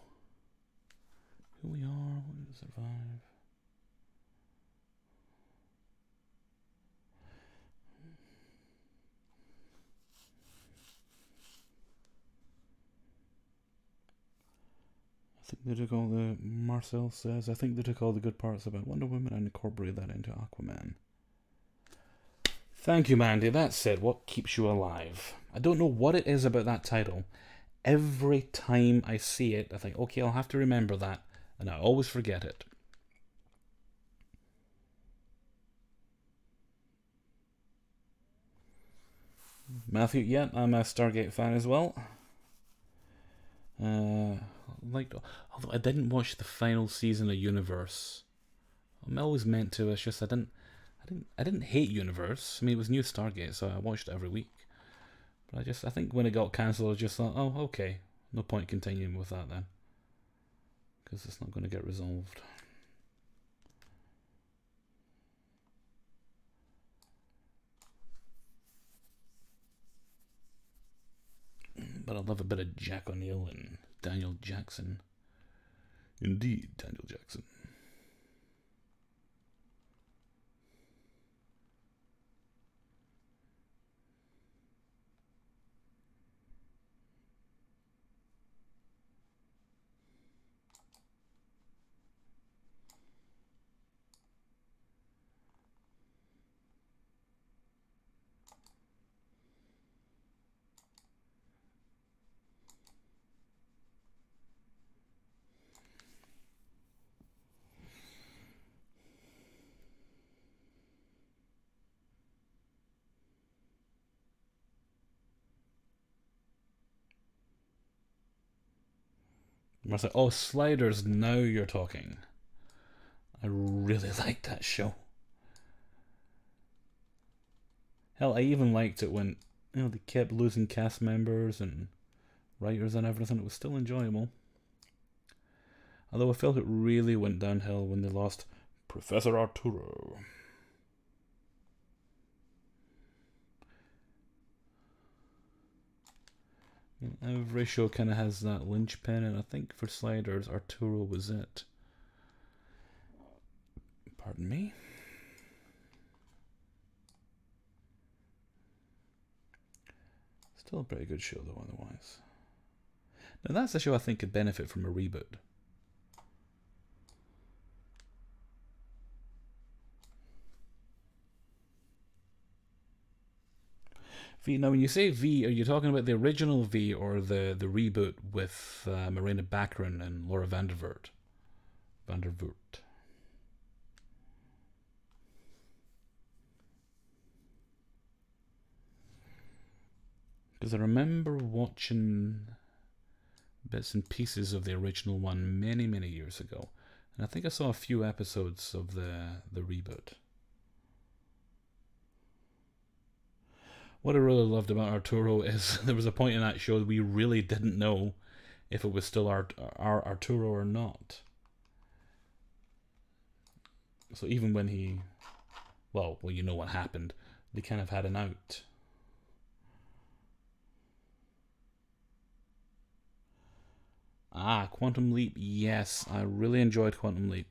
Who we are, what to survive. I think they took all the... Marcel says, I think they took all the good parts about Wonder Woman and incorporated that into Aquaman. Thank you, Mandy. That's it. What keeps you alive? I don't know what it is about that title. Every time I see it, I think, okay, I'll have to remember that. And I always forget it. Matthew, yeah, I'm a Stargate fan as well. Although I didn't watch the final season of Universe. I'm always meant to. It's just I didn't hate Universe. I mean, it was new Stargate, so I watched it every week. But I think when it got cancelled, I just thought, oh, okay, no point continuing with that then, because it's not going to get resolved. But I love a bit of Jack O'Neill and Daniel Jackson. Indeed, Daniel Jackson. Martha, oh, Sliders, now you're talking. I really liked that show. Hell, I even liked it when, they kept losing cast members and writers and everything. It was still enjoyable. Although I felt it really went downhill when they lost Professor Arturo. Every show kind of has that linchpin, and I think for Sliders, Arturo was it. Pardon me. Still a pretty good show, though, otherwise. Now, that's a show I think could benefit from a reboot. V, now when you say V, are you talking about the original V or the reboot with Marina Baccarin and Laura Vandervoort? Because I remember watching bits and pieces of the original one many, many years ago. And I think I saw a few episodes of the reboot. What I really loved about Arturo is there was a point in that show that we really didn't know if it was still our Arturo or not. So even when he... Well, you know what happened. They kind of had an out. Quantum Leap. Yes, I really enjoyed Quantum Leap.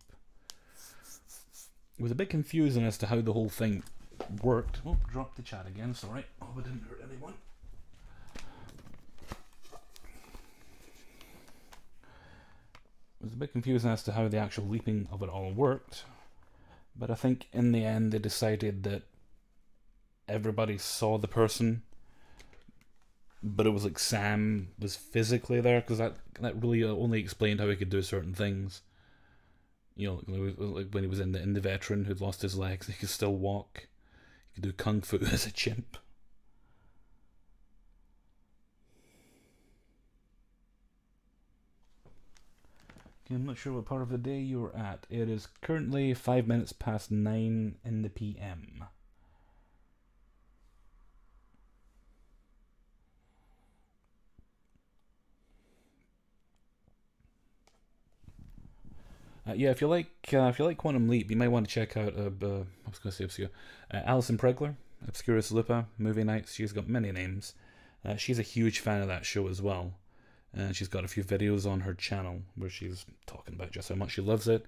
It was a bit confusing as to how the whole thing worked. Oh, dropped the chat again, sorry. Oh, I didn't hurt anyone. It was a bit confusing as to how the actual leaping of it all worked, but I think in the end they decided that everybody saw the person, but it was like Sam was physically there, because that really only explained how he could do certain things. You know, like when he was in the veteran who'd lost his legs, he could still walk. He could do kung fu as a chimp. Okay, I'm not sure what part of the day you're at. It is currently 5 minutes past 9 in the PM. Yeah, if you like Quantum Leap, you might want to check out. I was going to say obscure. Alison Pregler, Obscurus Lupa, Movie Nights. She's got many names. She's a huge fan of that show as well. She's got a few videos on her channel where she's talking about just how much she loves it.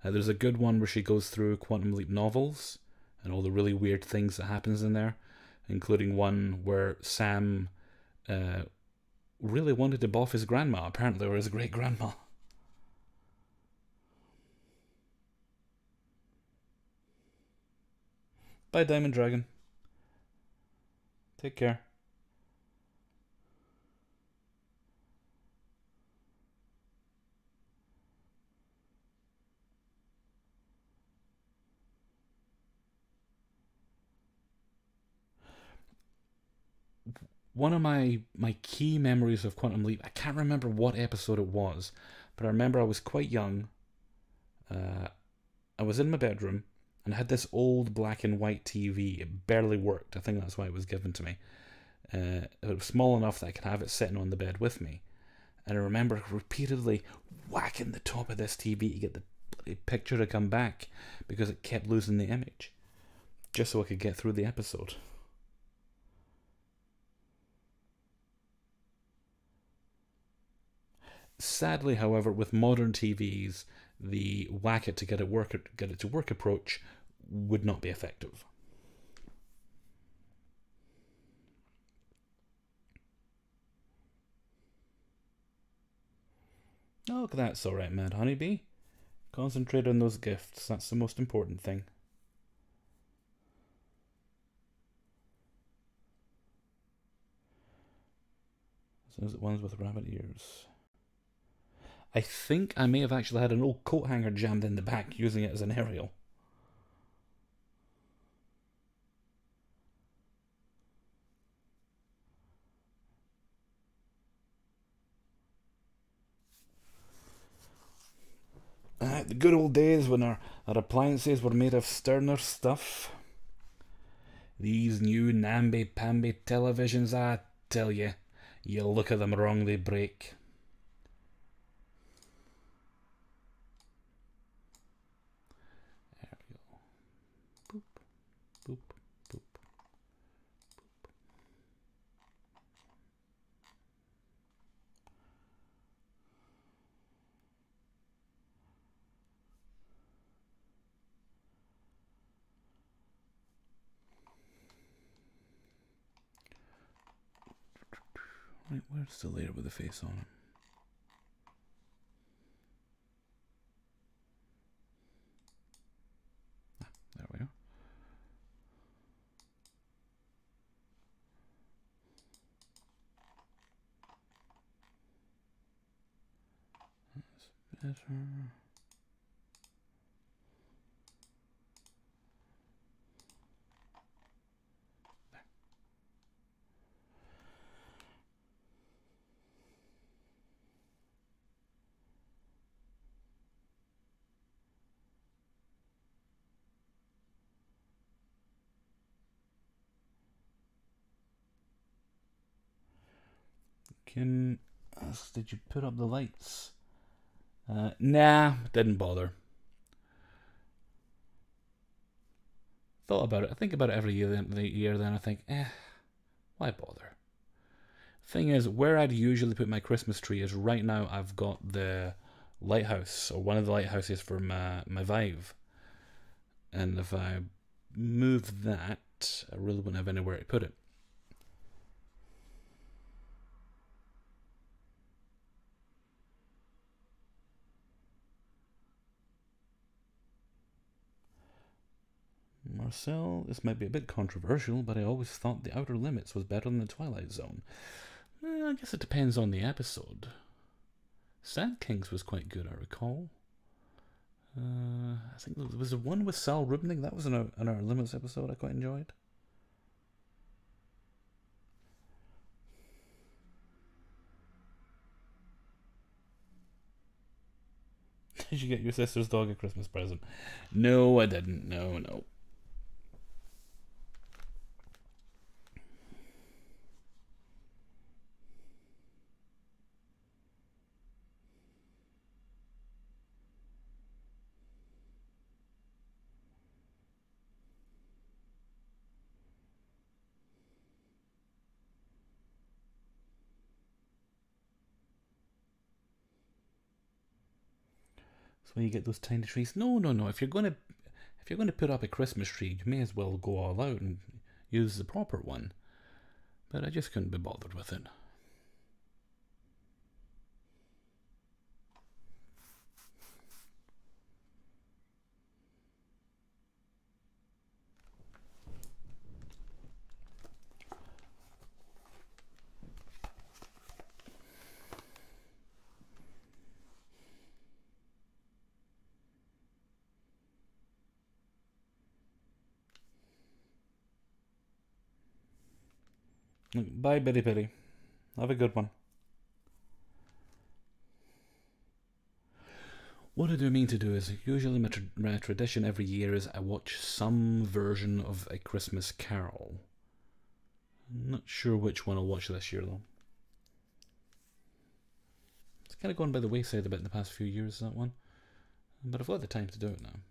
There's a good one where she goes through Quantum Leap novels and all the really weird things that happens in there, including one where Sam really wanted to boff his grandma, apparently, or his great grandma. Bye, Diamond Dragon. Take care. One of my key memories of Quantum Leap, I can't remember what episode it was, but I remember I was quite young. I was in my bedroom and I had this old black and white TV. It barely worked. I think that's why it was given to me. It was small enough that I could have it sitting on the bed with me. And I remember repeatedly whacking the top of this TV to get the bloody picture to come back because it kept losing the image, just so I could get through the episode. Sadly, however, with modern TVs, the whack it to get it to work approach would not be effective. Oh, look at that. It's alright, Mad Honeybee. Concentrate on those gifts. That's the most important thing. So is it ones with rabbit ears? I think I may have actually had an old coat hanger jammed in the back using it as an aerial. The good old days when our appliances were made of sterner stuff. These new namby-pamby televisions, I tell you look at them wrong, they break. There we go. Boop, boop, boop. Right, where's the layer with the face on it? There we go. That's better. Did you put up the lights? Nah, didn't bother. Thought about it. I think about it every year. Then I think, why bother? Thing is, where I'd usually put my Christmas tree is right now. I've got the lighthouse, or one of the lighthouses for my Vive, and if I move that, I really wouldn't have anywhere to put it. Marcel, this might be a bit controversial, but I always thought The Outer Limits was better than The Twilight Zone. I guess it depends on the episode. Sand Kings was quite good, I recall. I think there was the one with Sal Rubnik. That was an Outer Limits episode I quite enjoyed. Did you get your sister's dog a Christmas present? No, I didn't. No. So when you get those tiny trees, no. If you're going to put up a Christmas tree, you may as well go all out and use the proper one. But I just couldn't be bothered with it. Bye, Bitty Bitty. Have a good one. What I do mean to do is, usually my tradition every year is I watch some version of A Christmas Carol. I'm not sure which one I'll watch this year, though. It's kind of gone by the wayside a bit in the past few years, that one. But I've got the time to do it now.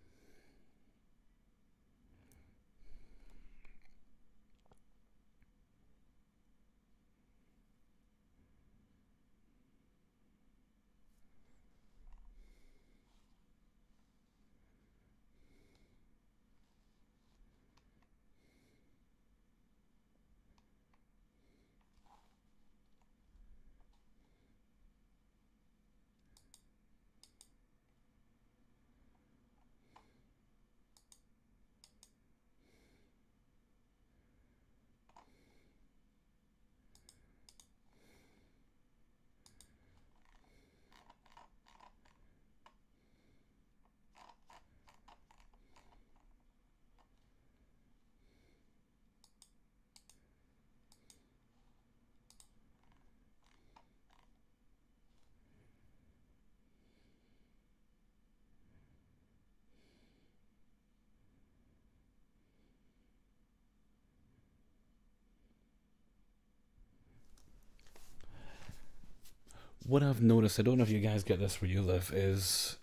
What I've noticed, I don't know if you guys get this where you live, is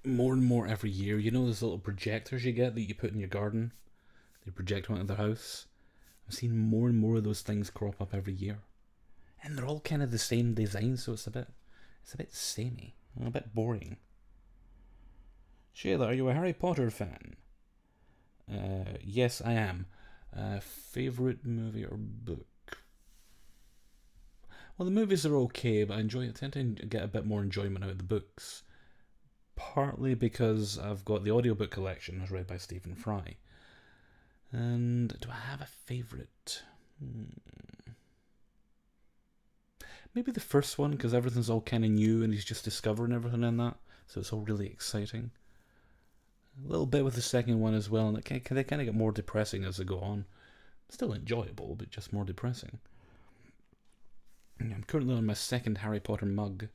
more and more every year. You know those little projectors you get that you put in your garden? They project onto the house. I've seen more and more of those things crop up every year. And they're all kind of the same design, so it's a bit samey, a bit boring. Shayla, are you a Harry Potter fan? Yes, I am. Favorite movie or book? Well, the movies are okay, but I tend to get a bit more enjoyment out of the books. Partly because I've got the audiobook collection as read by Stephen Fry. And do I have a favourite? Maybe the first one, because everything's all kind of new and he's just discovering everything in that, so it's all really exciting. A little bit with the second one as well, and they kind of get more depressing as they go on. Still enjoyable, but just more depressing. I'm currently on my second Harry Potter mug,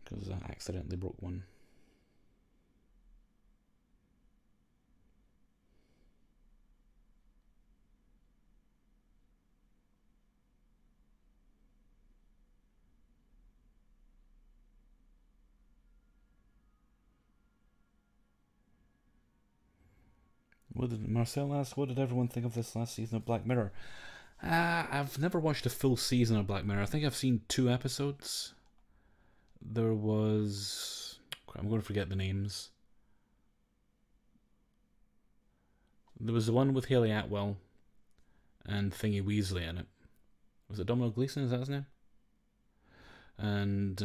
because I accidentally broke one. Marcel asked, what did everyone think of this last season of Black Mirror? I've never watched a full season of Black Mirror. I think I've seen 2 episodes. There was... I'm going to forget the names. There was the one with Haley Atwell and Thingy Weasley in it. Was it Domhnall Gleeson? Is that his name? And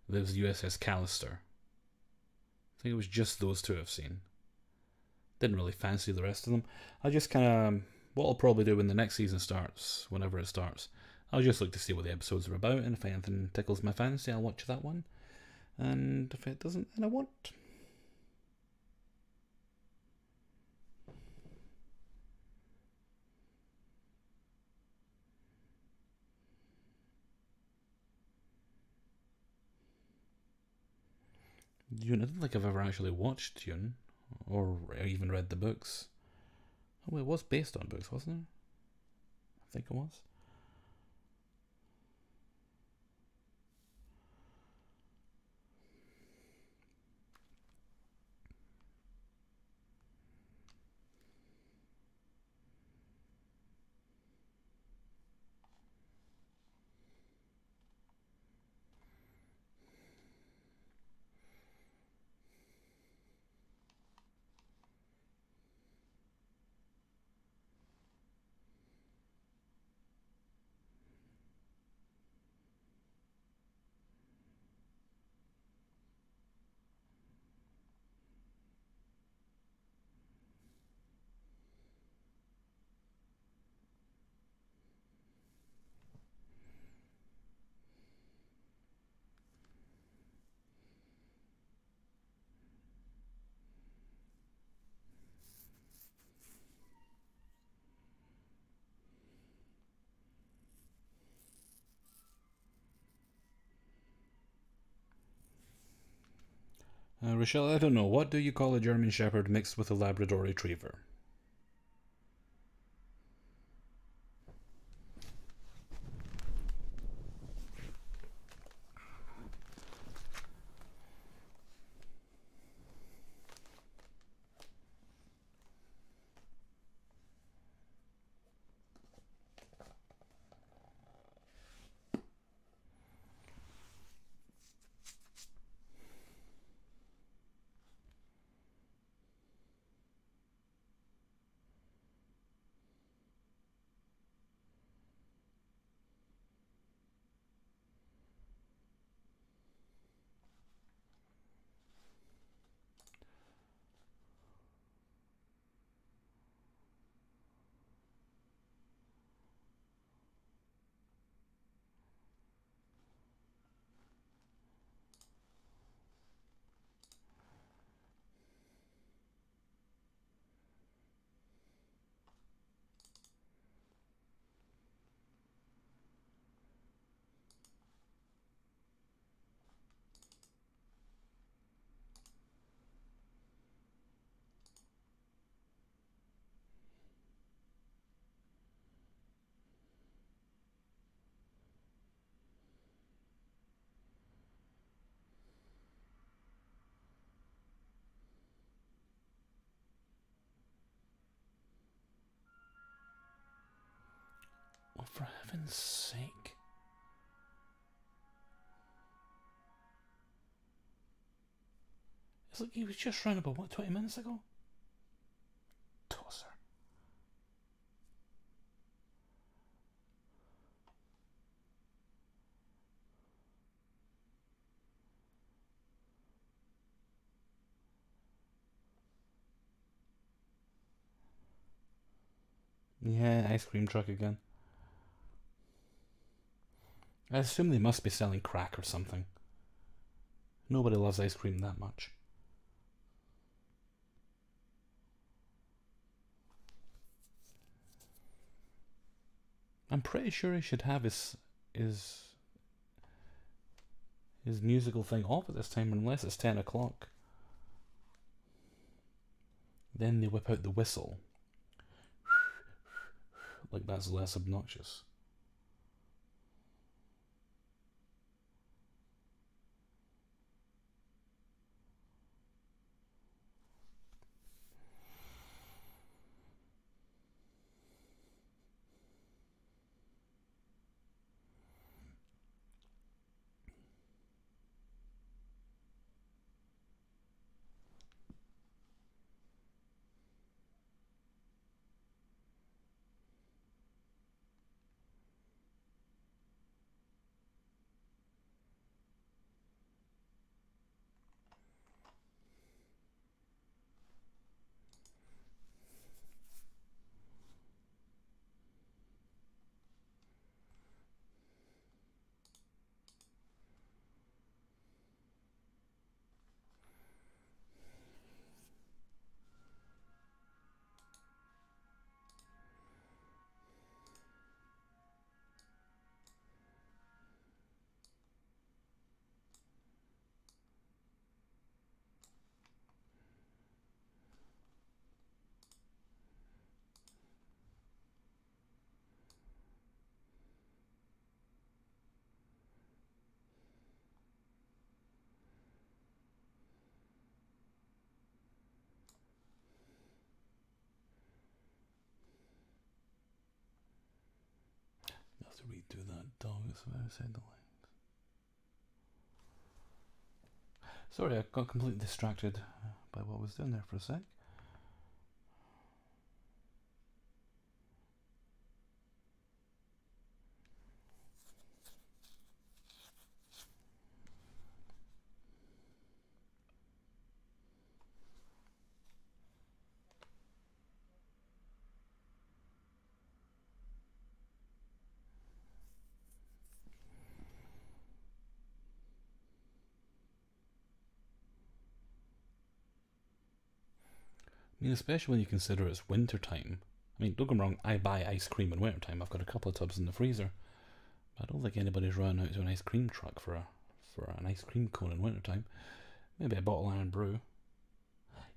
there was USS Callister. I think it was just those 2 I've seen. Didn't really fancy the rest of them. I just kind of, what I'll probably do when the next season starts, whenever it starts, I'll just look to see what the episodes are about, and if anything tickles my fancy, I'll watch that one. And if it doesn't, then I won't. Dune, I don't think I've ever actually watched Dune, or even read the books. Oh, it was based on books, wasn't it? I think it was. Rochelle, I don't know. What do you call a German Shepherd mixed with a Labrador Retriever? Oh, for heaven's sake. It's like he was just round about, what, 20 minutes ago? Tosser. Yeah, ice cream truck again. I assume they must be selling crack or something. Nobody loves ice cream that much. I'm pretty sure he should have his his musical thing off at this time, unless it's 10 o'clock. Then they whip out the whistle. Like that's less obnoxious. redo that dog that's outside the line. Sorry, I got completely distracted by what I was doing there for a sec. I mean, especially when you consider it's winter time. I mean, don't get me wrong, I buy ice cream in winter time. I've got a couple of tubs in the freezer. But I don't think anybody's run out to an ice cream truck for an ice cream cone in winter time. Maybe a bottle iron brew.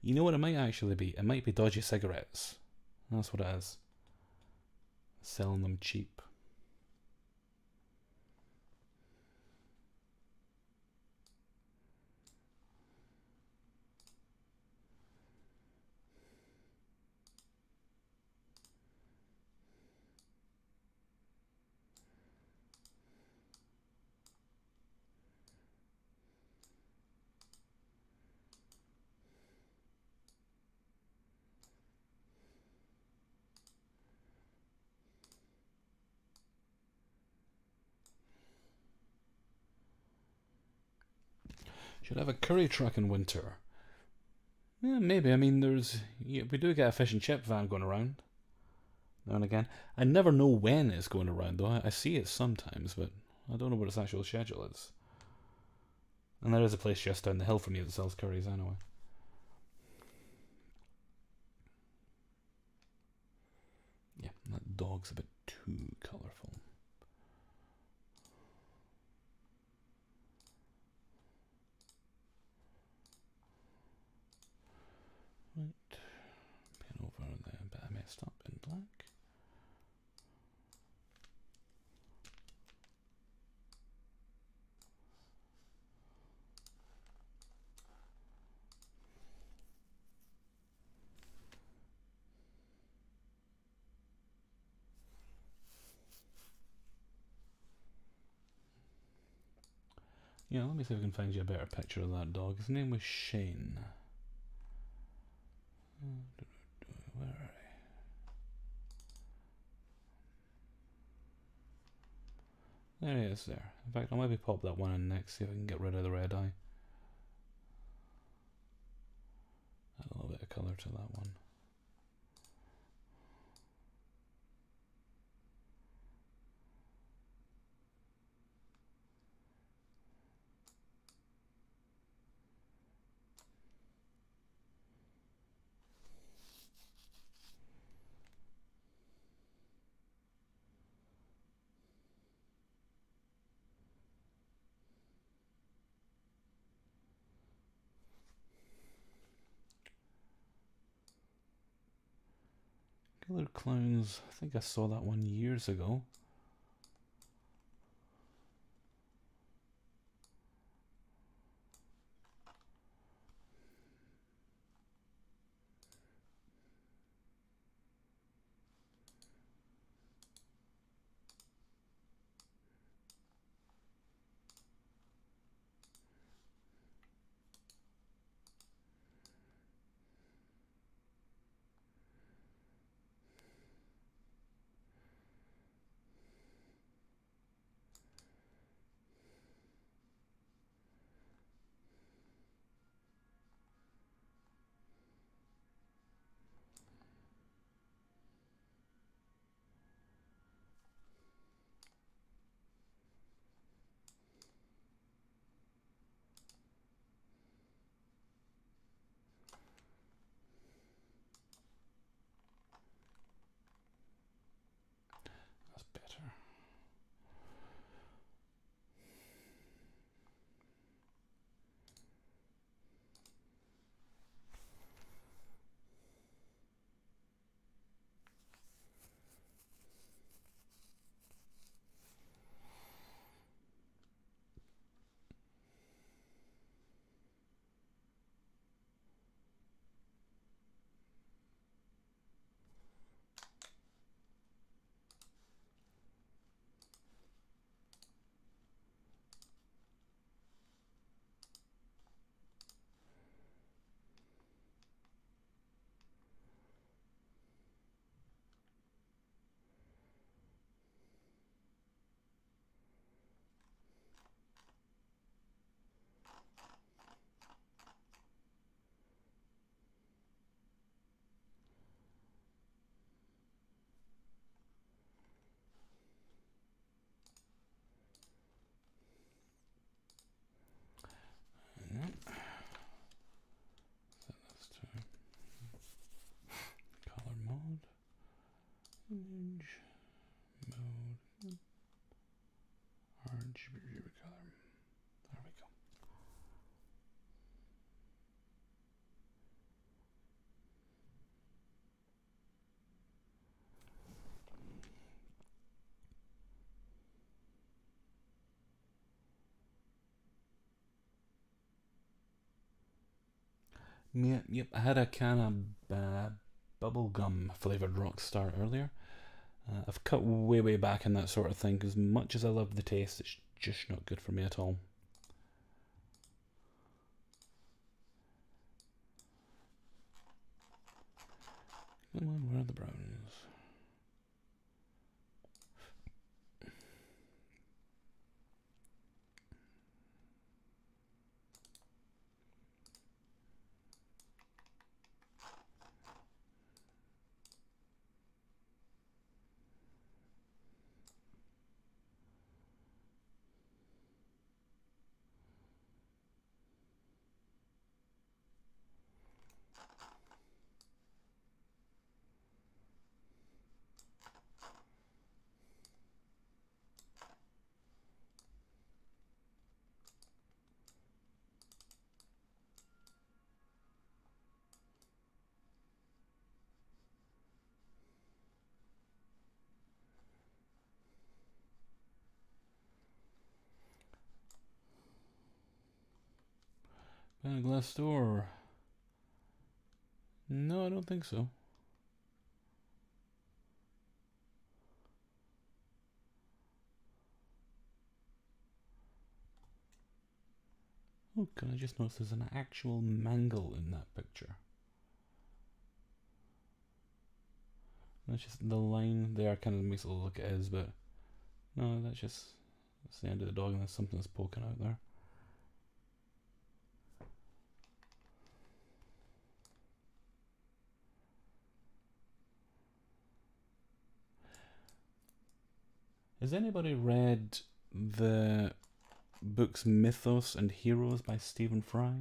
You know what it might actually be? It might be dodgy cigarettes. That's what it is. Selling them cheap. Should have a curry truck in winter. Yeah, maybe. I mean, we do get a fish and chip van going around now and again. I never know when it's going around though. I see it sometimes, but I don't know what its actual schedule is. And there is a place just down the hill from me that sells curries anyway. Yeah, that dog's a bit too colourful. Right, paint over the bit I messed up in black. Yeah, let me see if I can find you a better picture of that dog. His name was Shane. Where are they? There he is there. In fact, I'll maybe pop that one in next, see if I can get rid of the red eye. Add a little bit of colour to that one. Killer Clowns, I think I saw that one years ago. Yep, I had a can of bubblegum flavoured Rockstar earlier. I've cut way back in that sort of thing because much as I love the taste, it's just not good for me at all. Come on, where are the browns? Glass door. No, I don't think so. Oh, can I just notice there's an actual mangle in that picture? That's just the line there kind of makes it look like it is, but no, that's the end of the dog and there's something that's poking out there. Has anybody read the books Mythos and Heroes by Stephen Fry?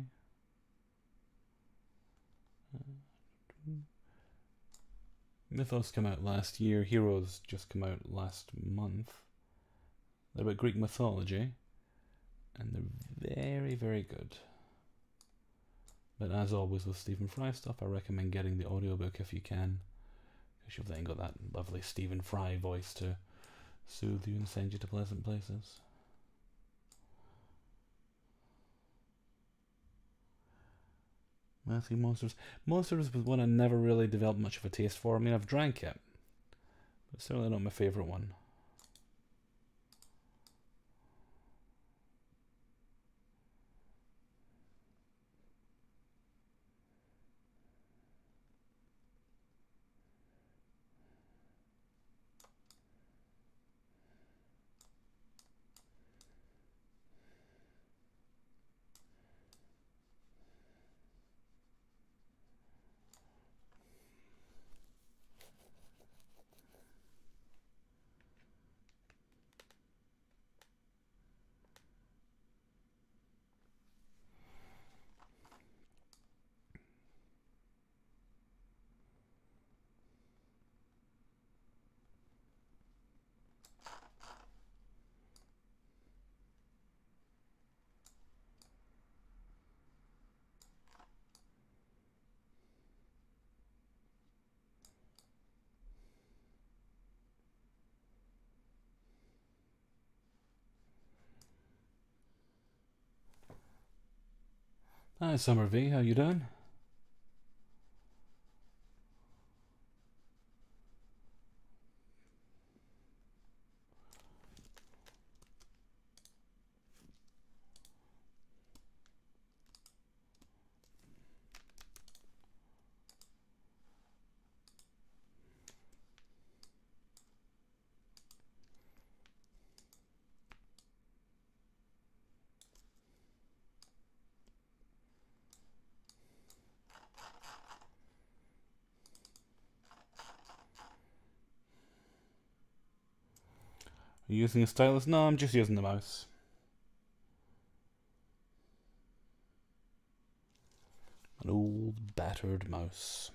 Mythos came out last year, Heroes just came out last month. They're about Greek mythology, and they're very good. But as always with Stephen Fry stuff, I recommend getting the audiobook if you can, because you've then got that lovely Stephen Fry voice to soothe you and send you to pleasant places. Matthew Monsters. Monsters was one I never really developed much of a taste for. I mean, I've drank it, but certainly not my favourite one. Hi, Summer V, how you doing? Are you using a stylus? No, I'm just using the mouse. An old battered mouse.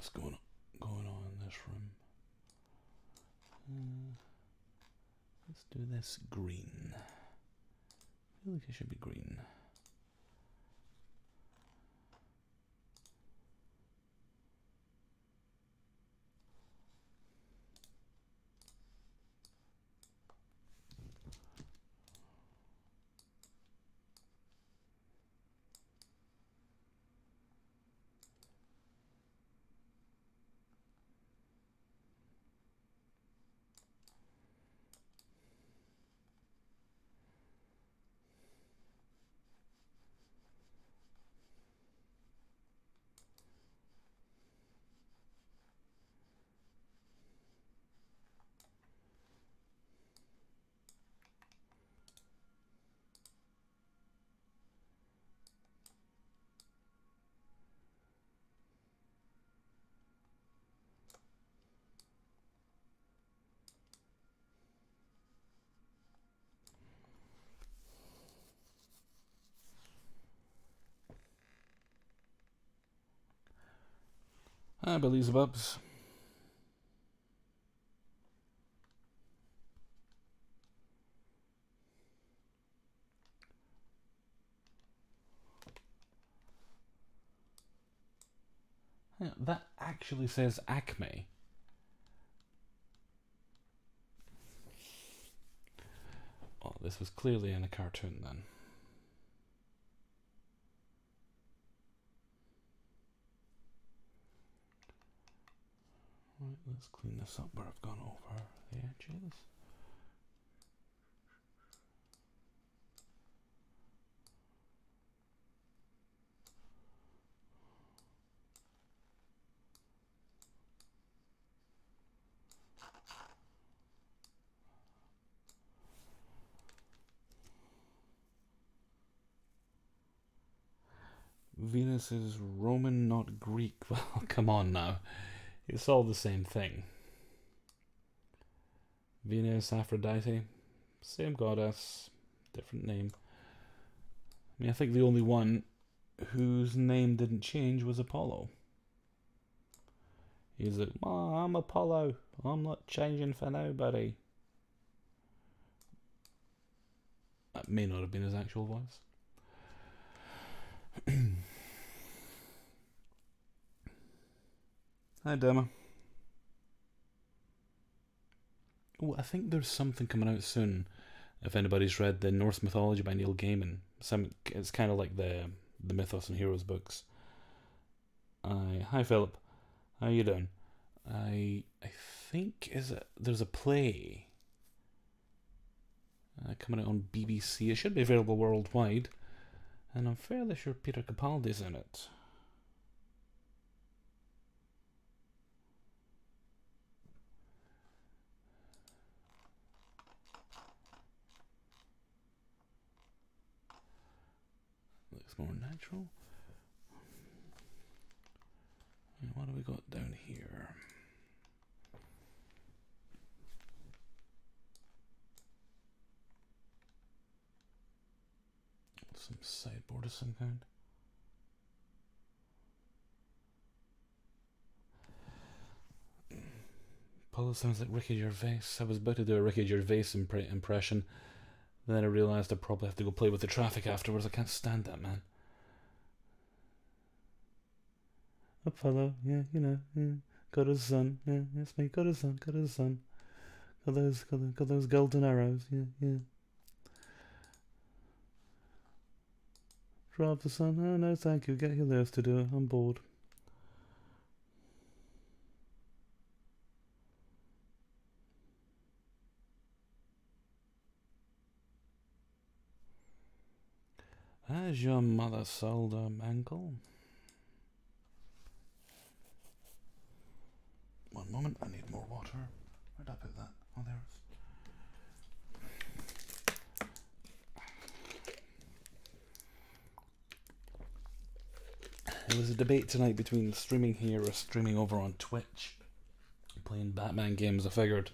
what's going on in this room. Let's do this green. I feel like it should be green. Ah, Beelzebubs. Yeah, that actually says Acme. Oh, this was clearly in a cartoon then. Right, let's clean this up where I've gone over the edges. Venus is Roman, not Greek. Well, come on now. It's all the same thing. Venus, Aphrodite, same goddess, different name. I mean, I think the only one whose name didn't change was Apollo. He's like, oh, I'm Apollo. I'm not changing for nobody. That may not have been his actual voice. Hi, Dema. Oh, I think there's something coming out soon. If anybody's read the Norse Mythology by Neil Gaiman, it's kind of like the Mythos and Heroes books. Hi Philip, how you doing? I think there's a play coming out on BBC. It should be available worldwide, and I'm fairly sure Peter Capaldi's in it. Looks more natural. And what do we got down here? Some sideboard of some kind. Apollo sounds like Ricky Gervais. I was about to do a Ricky Gervais impression. Then I realised I'd probably have to go play with the traffic afterwards. I can't stand that man. Apollo, yeah, you know, yeah. Got his son, yeah, it's me. Got his son, got his son. Got those golden arrows, yeah, yeah. Drop the sun. Oh no, thank you. Get your list to do it. I'm bored. Has your mother sold her ankle? One moment, I need more water. Where'd I put that? Oh, there it is. There was a debate tonight between streaming here or streaming over on Twitch. Playing Batman games. I figured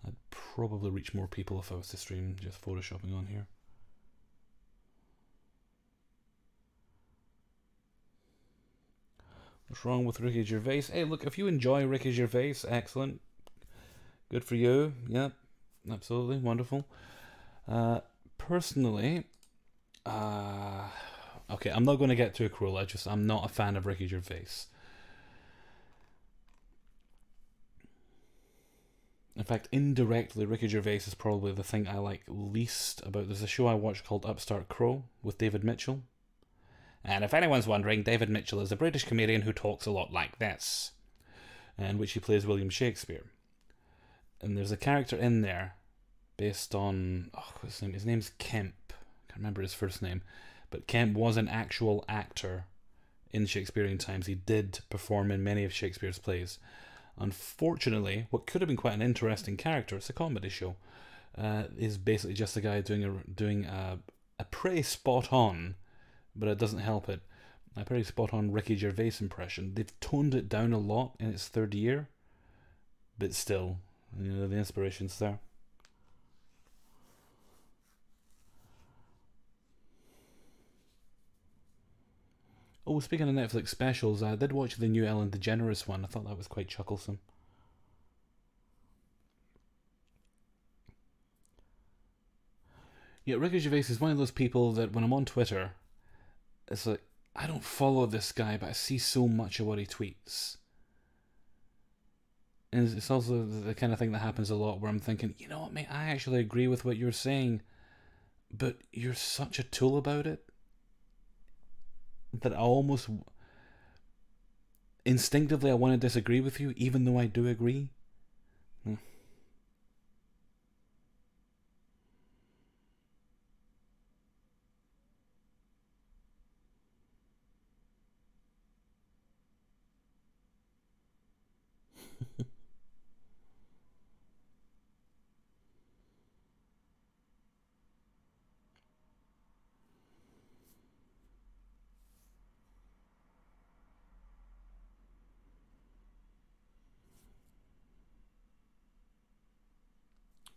I'd probably reach more people if I was to stream just photoshopping on here. What's wrong with Ricky Gervais? Hey, look, if you enjoy Ricky Gervais, excellent. Good for you. Yep, absolutely wonderful. Personally, okay, I'm not going to get too cruel. I'm not a fan of Ricky Gervais. In fact, indirectly, Ricky Gervais is probably the thing I like least about. There's a show I watch called Upstart Crow with David Mitchell. And if anyone's wondering, David Mitchell is a British comedian who talks a lot like this, in which he plays William Shakespeare. And there's a character in there based on, what's his name? His name's Kemp. I can't remember his first name. But Kemp was an actual actor in Shakespearean times. He did perform in many of Shakespeare's plays. Unfortunately, what could have been quite an interesting character, it's a comedy show, is basically just a guy doing a pretty spot on, but it doesn't help it, a pretty spot on Ricky Gervais impression. They've toned it down a lot in its third year, but still, the inspiration's there. Oh, speaking of Netflix specials, I did watch the new Ellen DeGeneres one. I thought that was quite chucklesome. Yeah, Ricky Gervais is one of those people that when I'm on Twitter, it's like, I don't follow this guy, but I see so much of what he tweets. And it's also the kind of thing that happens a lot where I'm thinking, you know what, mate, I actually agree with what you're saying, but you're such a tool about it that I almost instinctively I want to disagree with you, even though I do agree.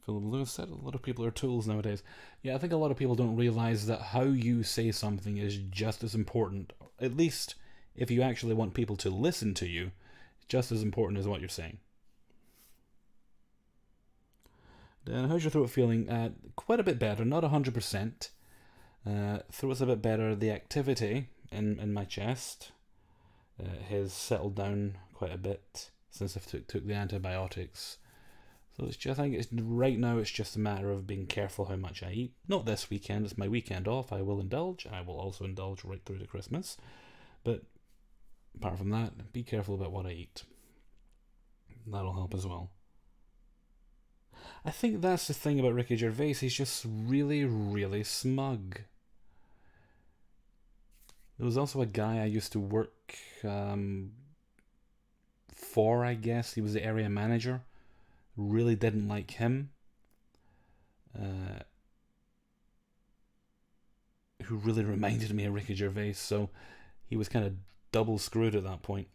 Philip Lewis said a lot of people are tools nowadays. Yeah, I think a lot of people don't realise that how you say something is just as important, at least if you actually want people to listen to you, just as important as what you're saying. Dan, how's your throat feeling? Quite a bit better, not 100%. Throat's a bit better. The activity in my chest has settled down quite a bit since I took the antibiotics. So I think right now it's just a matter of being careful how much I eat. Not this weekend, it's my weekend off. I will indulge. I will also indulge right through to Christmas. But apart from that, be careful about what I eat. That'll help as well. I think that's the thing about Ricky Gervais. He's just really, really smug. There was also a guy I used to work for, I guess. He was the area manager. Really didn't like him. Who really reminded me of Ricky Gervais, so he was kind of double screwed at that point.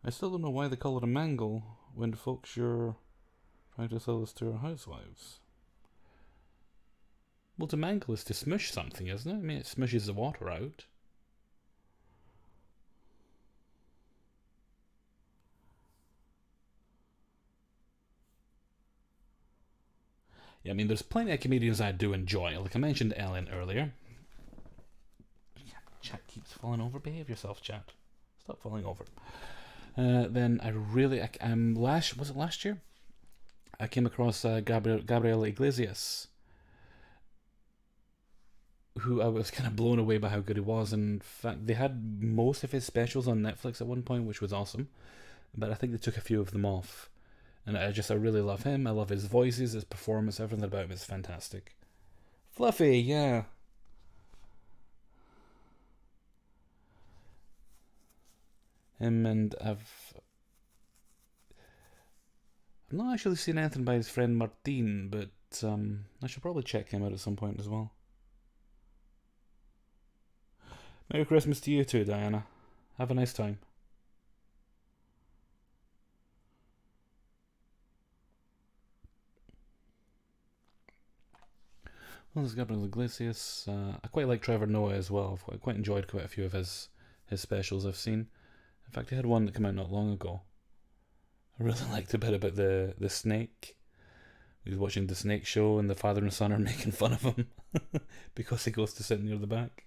I still don't know why they call it a mangle when folks you're trying to sell this to our housewives. Well, to mangle is to smush something, isn't it? I mean, it smushes the water out. Yeah, I mean, there's plenty of comedians I do enjoy. Like I mentioned Ellen earlier. Chat keeps falling over. Behave yourself, chat. Stop falling over. Then I really, was it last year? I came across Gabriel Iglesias, who I was kind of blown away by how good he was. In fact, they had most of his specials on Netflix at one point, which was awesome. But I think they took a few of them off. And I really love him. I love his voices, his performance, everything about him is fantastic. Fluffy, yeah. Him and I've not actually seen anything by his friend Martin, but I should probably check him out at some point as well. Merry Christmas to you too, Diana. Have a nice time. Well, there's Gabriel Iglesias. I quite like Trevor Noah as well. I've quite enjoyed quite a few of his specials I've seen. In fact, he had one that came out not long ago. I really liked a bit about the snake. He was watching the snake show, and the father and son are making fun of him because he goes to sit near the back.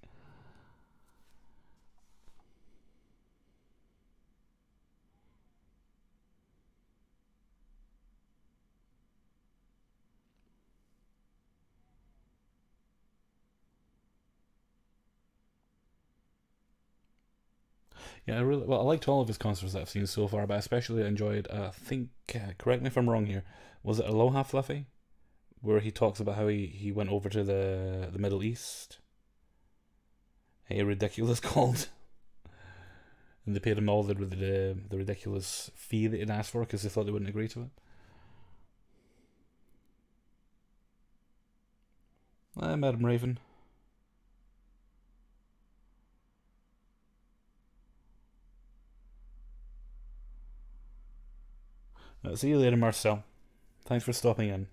Yeah, I liked all of his concerts that I've seen so far, but I especially enjoyed. I think, correct me if I'm wrong here. Was it Aloha Fluffy, where he talks about how he went over to the Middle East, a ridiculous called, and they paid him all the ridiculous fee that he'd asked for because they thought they wouldn't agree to it. Madam Raven. See you later, Marcel. Thanks for stopping in.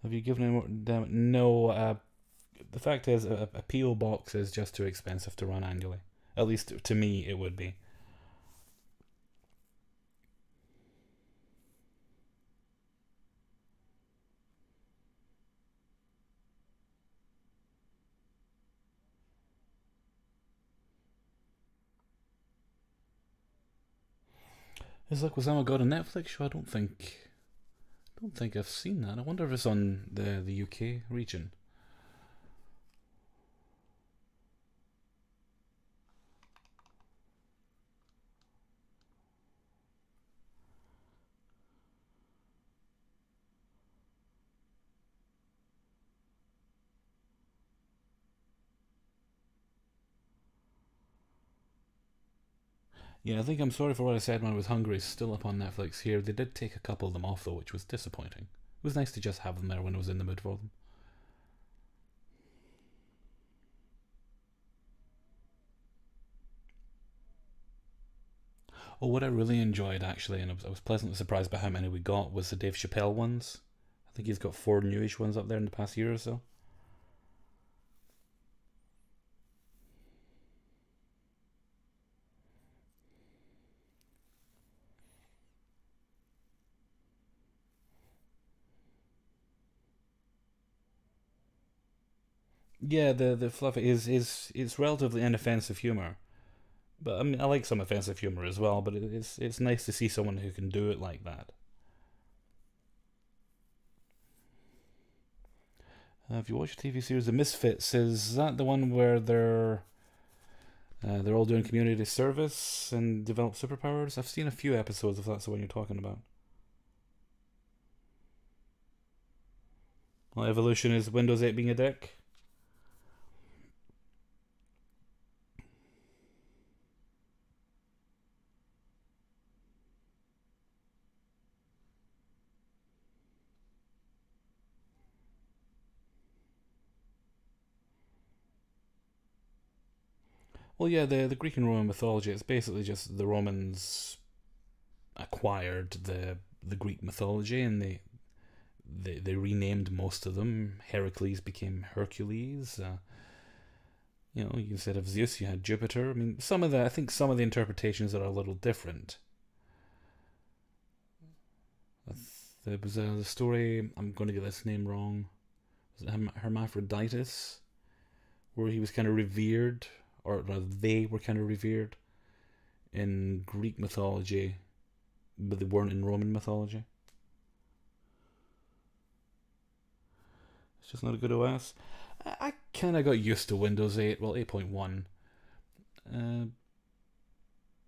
Have you given any more? Damn it. No. The fact is, a PO box is just too expensive to run annually. At least to me, it would be. Is Leguizamo got a Netflix show? I don't think I've seen that. I wonder if it's on the UK region. Yeah, I think I'm sorry for what I said when I was hungry. It's still up on Netflix here. They did take a couple of them off though, which was disappointing. It was nice to just have them there when I was in the mood for them. Oh, what I really enjoyed actually, and I was pleasantly surprised by how many we got, was the Dave Chappelle ones. I think he's got four newish ones up there in the past year or so. Yeah, the fluffy is it's relatively inoffensive humor, but I mean I like some offensive humor as well. But it's nice to see someone who can do it like that. If you watch the TV series The Misfits, is that the one where they're all doing community service and develop superpowers? I've seen a few episodes if that's the one you're talking about. Well, evolution is Windows 8 being a dick. Well, yeah, the Greek and Roman mythology. It's basically just the Romans acquired the Greek mythology and they renamed most of them. Heracles became Hercules. Instead of Zeus, you had Jupiter. I mean, I think some of the interpretations are a little different. There was the story. I'm going to get this name wrong. Was it Hermaphroditus, where he was kind of revered, or rather, they were kind of revered in Greek mythology, but they weren't in Roman mythology. It's just not a good OS. I kind of got used to Windows 8, well, 8.1. I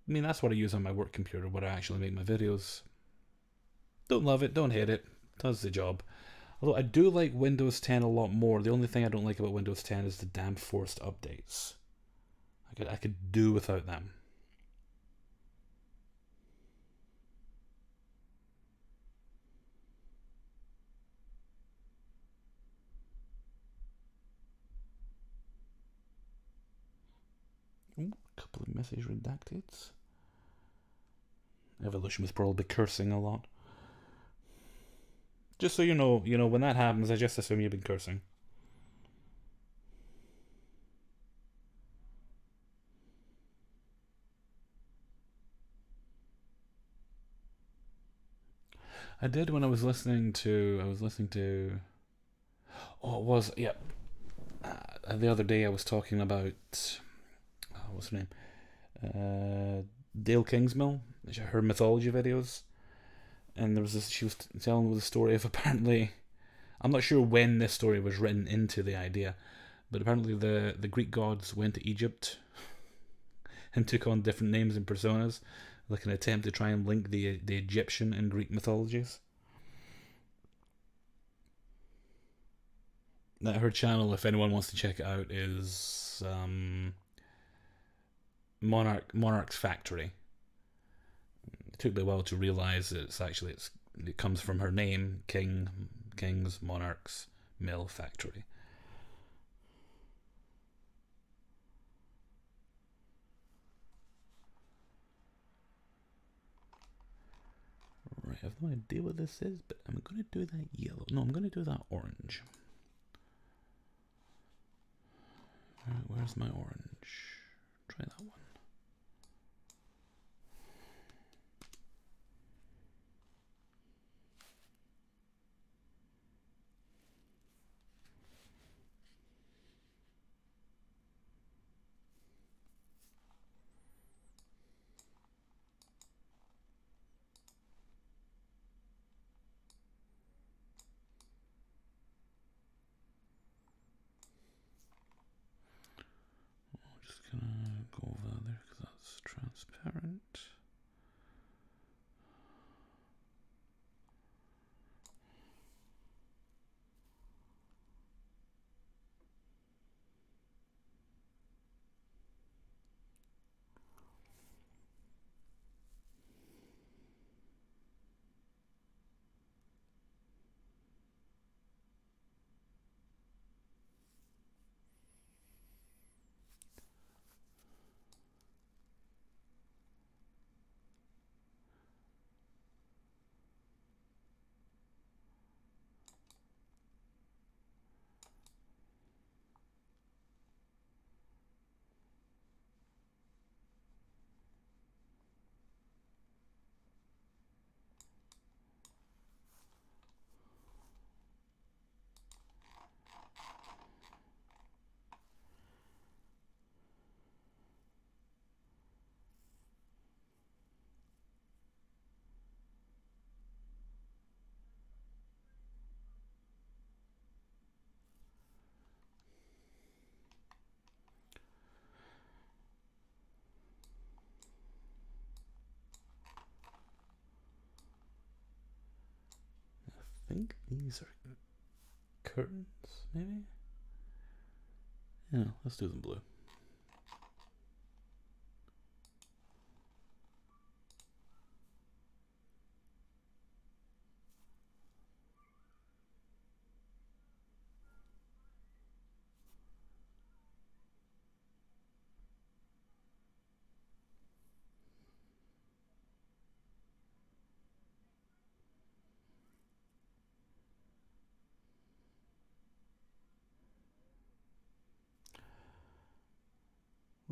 mean, that's what I use on my work computer where I actually make my videos. Don't love it, don't hate it. Does the job. Although I do like Windows 10 a lot more. The only thing I don't like about Windows 10 is the damn forced updates. I could do without them. Ooh, a couple of message redacted. Evolution was probably cursing a lot. Just so you know, when that happens, I just assume you've been cursing. I did when I was listening to. Oh, it was, yeah. The other day I was talking about. What's her name? Dale Kingsmill. Her mythology videos. And there was this. She was telling the story of apparently. I'm not sure when this story was written into the idea, but apparently the Greek gods went to Egypt and took on different names and personas, like an attempt to try and link the Egyptian and Greek mythologies. Now, her channel, if anyone wants to check it out, is Monarch's Factory. It took me a while to realise that it comes from her name, King's Monarch's Mill Factory. Right, I have no idea what this is, but I'm going to do that yellow. No, I'm going to do that orange. Alright, where's my orange? Try that one. I'm just gonna go over there because that's transparent. I think these are curtains, maybe? Yeah, let's do them blue.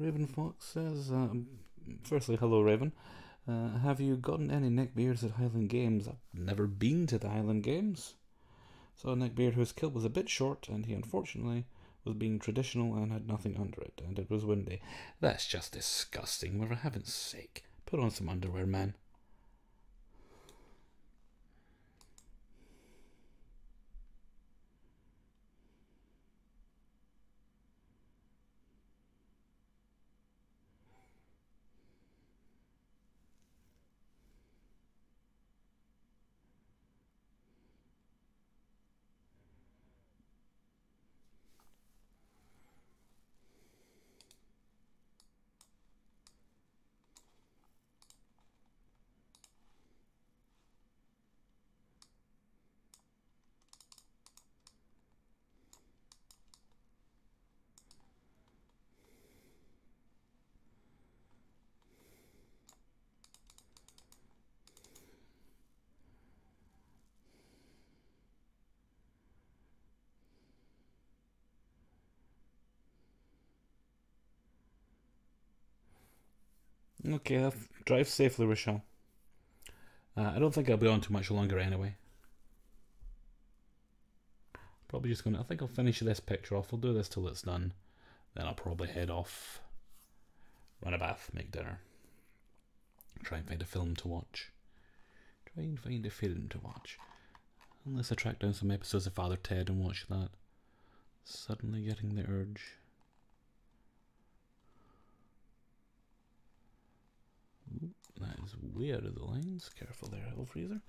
Raven Fox says, firstly, hello Raven. Have you gotten any neckbeards at Highland Games? I've never been to the Highland Games. Saw a neckbeard whose kilt was a bit short, and he unfortunately was being traditional and had nothing under it, and it was windy. That's just disgusting, for heaven's sake. Put on some underwear, man. Okay, drive safely, Rochelle. I don't think I'll be on too much longer anyway. Probably just gonna. I think I'll finish this picture off. We'll do this till it's done. Then I'll probably head off, run a bath, make dinner, try and find a film to watch. Try and find a film to watch. Unless I track down some episodes of Father Ted and watch that. Suddenly getting the urge. Ooh, that is way out of the lines. Careful there, Hellfreezer.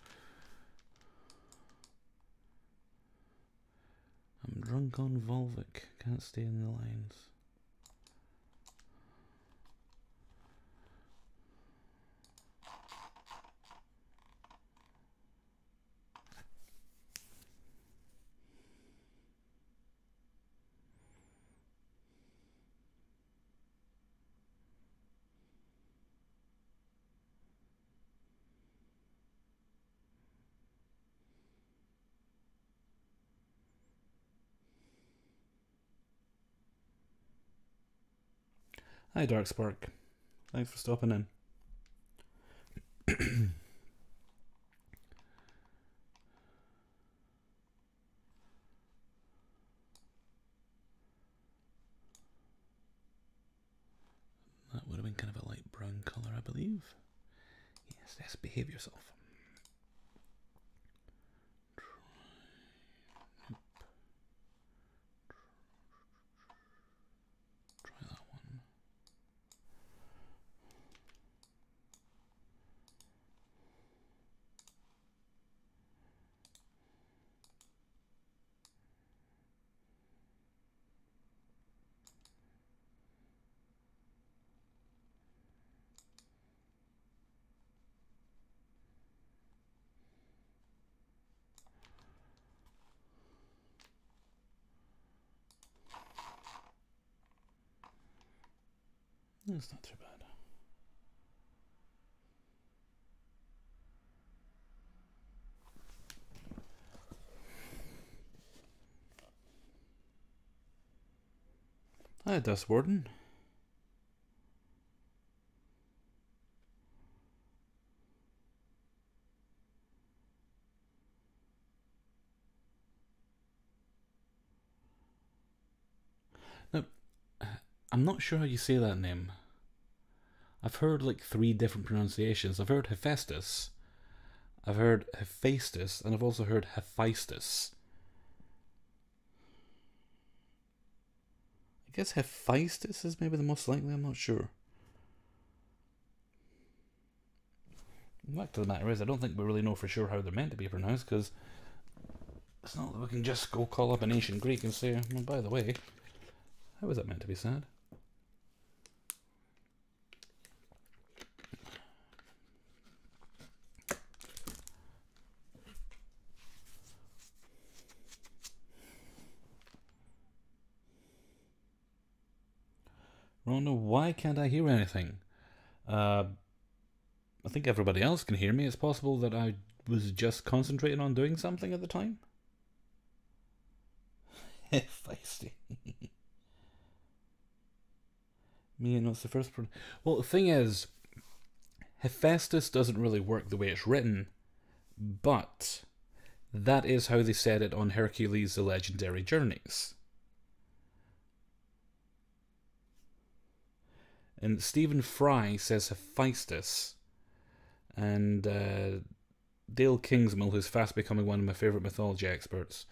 I'm drunk on Volvic. Can't stay in the lines. Hi, Darkspark. Thanks for stopping in. That would have been kind of a light brown colour, I believe. Yes, behave yourself. Try that one. It's not too bad. Hi, Dust Warden. Now, I'm not sure how you say that name. I've heard like 3 different pronunciations. I've heard Hephaestus, I've heard Hephaestus, and I've also heard Hephaestus. I guess Hephaestus is maybe the most likely, I'm not sure. The fact of the matter is, I don't think we really know for sure how they're meant to be pronounced, because it's not that we can just go call up an ancient Greek and say, well, by the way, how is that meant to be said? Rhonda, why can't I hear anything? I think everybody else can hear me. It's possible that I was just concentrating on doing something at the time. Feisty. Me and what's the first one? Well, the thing is, Hephaestus doesn't really work the way it's written, but that is how they said it on Hercules: The Legendary Journeys. And Stephen Fry says Hephaestus, and Dale Kingsmill, who's fast becoming one of my favourite mythology experts,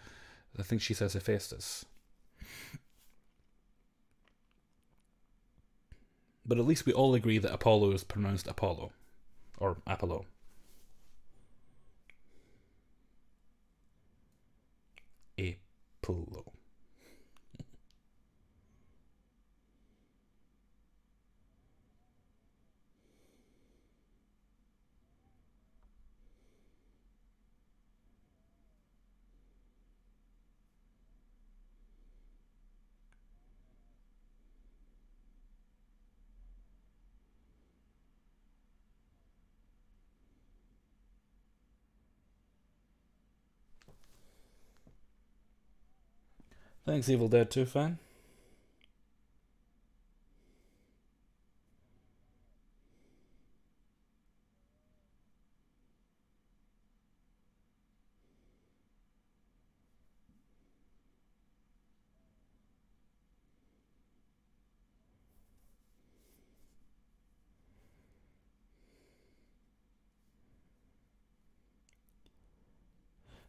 I think she says Hephaestus. But at least we all agree that Apollo is pronounced Apollo, or Apollo. Apollo. Thanks, Evil Dead 2 fan.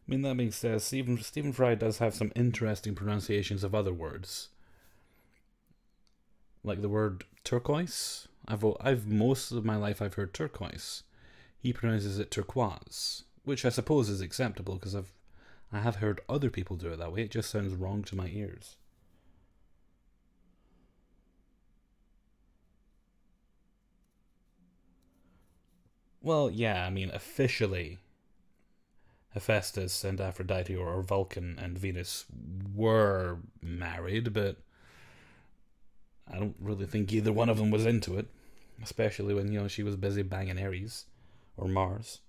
I mean, that being said, Stephen Fry does have some interesting pronunciations of other words, like the word turquoise. I've most of my life I've heard turquoise. He pronounces it turquoise, which I suppose is acceptable because I have heard other people do it that way. It just sounds wrong to my ears. Well, yeah, I mean, officially, Hephaestus and Aphrodite, or Vulcan and Venus, were married, but I don't really think either one of them was into it, especially when, she was busy banging Ares or Mars.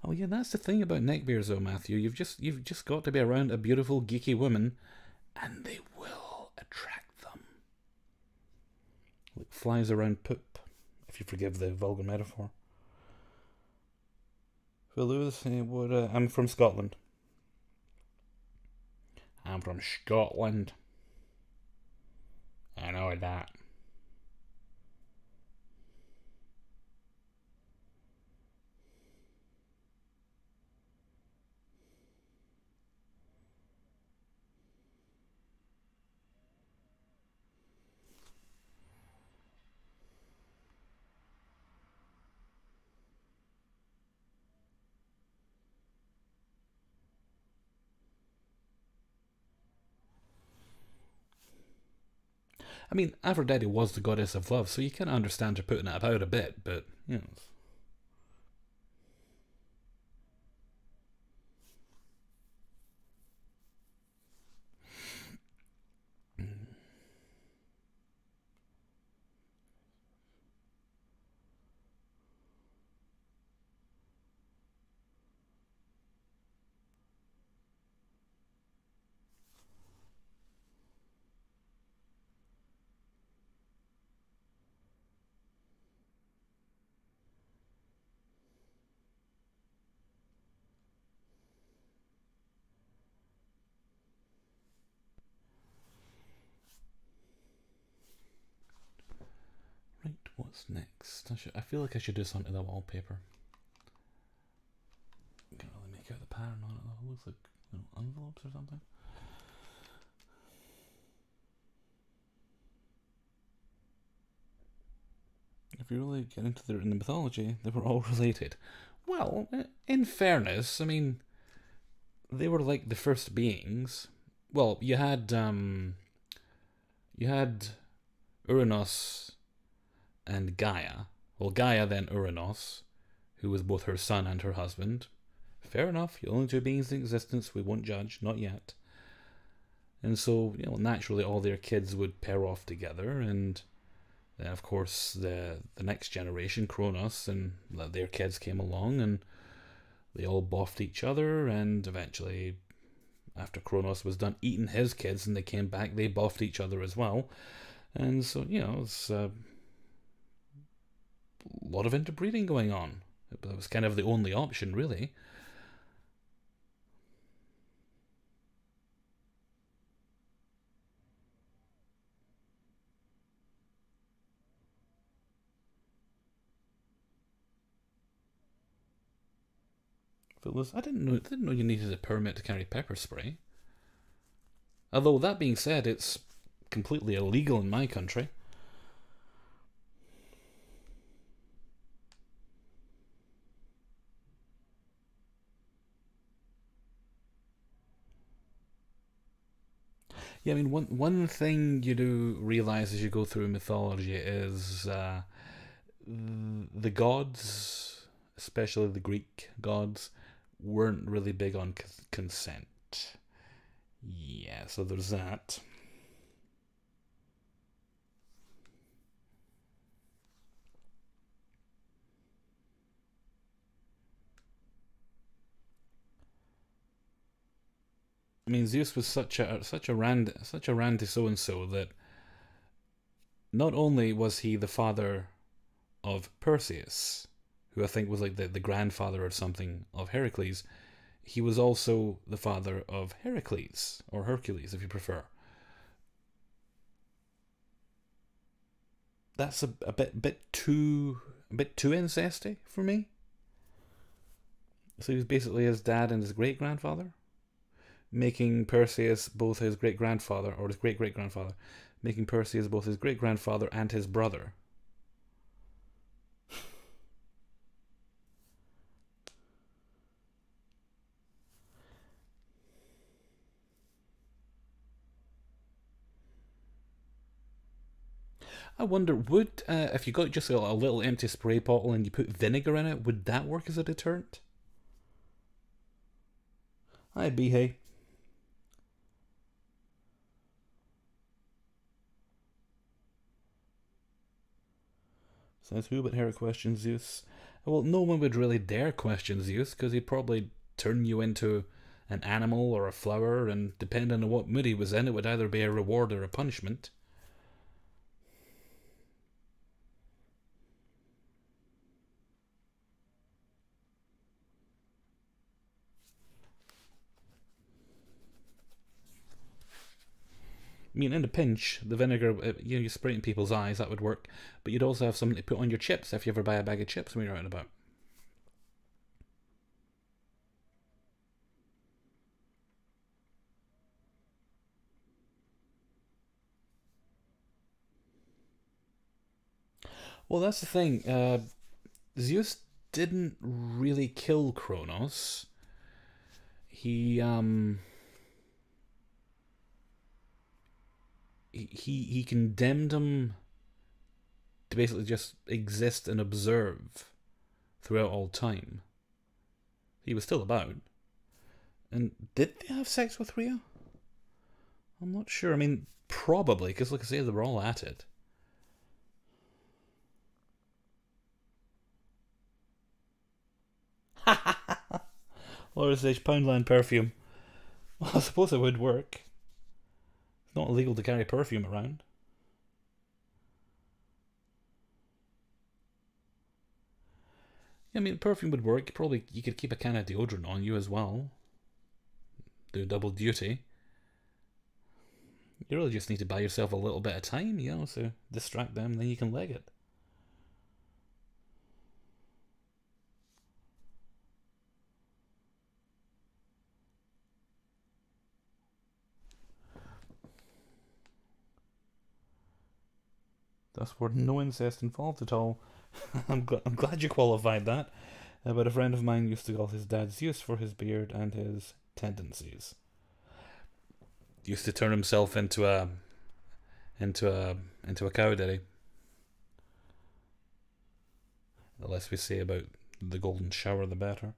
Oh yeah, that's the thing about neckbeards, though, Matthew. You've just got to be around a beautiful geeky woman, and they will attract them. Like flies around poop, if you forgive the vulgar metaphor. For Lewis, I'm from Scotland. I'm from Scotland. I know that. I mean, Aphrodite was the goddess of love, so you can understand her putting it about a bit, but, Right, what's next? I feel like I should do something to the wallpaper. Can't really make out the pattern on it though. It looks like envelopes or something. If you really get into the mythology, they were all related. Well, in fairness, I mean, they were like the first beings. Well, you had Uranos and Gaia. Well, Gaia then Uranos, who was both her son and her husband. Fair enough, the only two beings in existence, we won't judge, not yet. And so, naturally all their kids would pair off together, and then of course the next generation, Kronos, and their kids came along, and they all boffed each other, and eventually, after Kronos was done eating his kids and they came back, they boffed each other as well. And so, it's a lot of interbreeding going on. It was kind of the only option, really. I didn't know you needed a permit to carry pepper spray. Although that being said, it's completely illegal in my country. Yeah, I mean, one thing you do realize as you go through mythology is the gods, especially the Greek gods, weren't really big on consent. Yeah, so there's that. I mean, Zeus was such a randy so and so that not only was he the father of Perseus, who I think was like the grandfather or something of Heracles, he was also the father of Heracles, or Hercules if you prefer. that's a bit too incesty for me. So he was basically his dad and his great grandfather, making Perseus both his great grandfather or his great great grandfather, making Perseus both his great grandfather and his brother. I wonder, would if you got just a little empty spray bottle and you put vinegar in it, would that work as a deterrent? Hi, Behey. Says who but her questions Zeus? Well, no one would really dare question Zeus because he'd probably turn you into an animal or a flower, and depending on what mood he was in, it would either be a reward or a punishment. I mean, in a pinch, the vinegar, you spray it in people's eyes, that would work. But you'd also have something to put on your chips if you ever buy a bag of chips when you're out and about. Well, that's the thing. Zeus didn't really kill Kronos. He he condemned him to basically just exist and observe throughout all time. He was still about. And did they have sex with Rhea? I'm not sure. I mean, probably, because like I say, they were all at it. Or is it Poundland perfume? Well, I suppose it would work. It's not illegal to carry perfume around. Yeah, I mean, perfume would work. Probably you could keep a can of deodorant on you as well. Do double duty. You really just need to buy yourself a little bit of time, so distract them, then you can leg it. Thus, were no incest involved at all. I'm glad you qualified that. But a friend of mine used to call his dad Zeus for his beard and his tendencies. He used to turn himself into a cow, did he? The less we say about the golden shower, the better.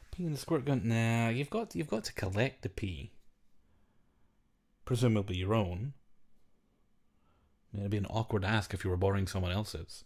Pee in the squirt gun? Nah, you've got to collect the pee. Presumably your own. It'd be an awkward ask if you were borrowing someone else's.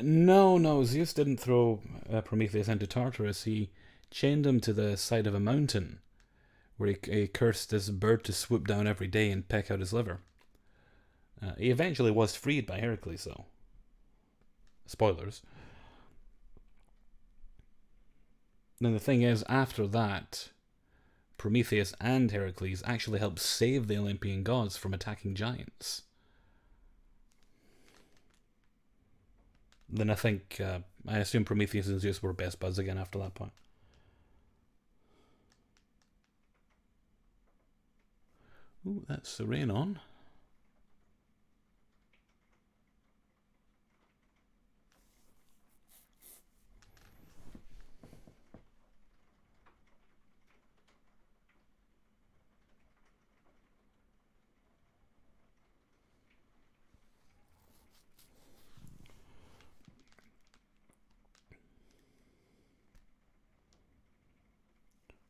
No, Zeus didn't throw Prometheus into Tartarus. He chained him to the side of a mountain where he cursed this bird to swoop down every day and peck out his liver. He eventually was freed by Heracles, though. Spoilers. Then the thing is, after that, Prometheus and Heracles actually helped save the Olympian gods from attacking giants. Then I think, I assume Prometheus and Zeus were best buds again after that point. Ooh, that's the rain on.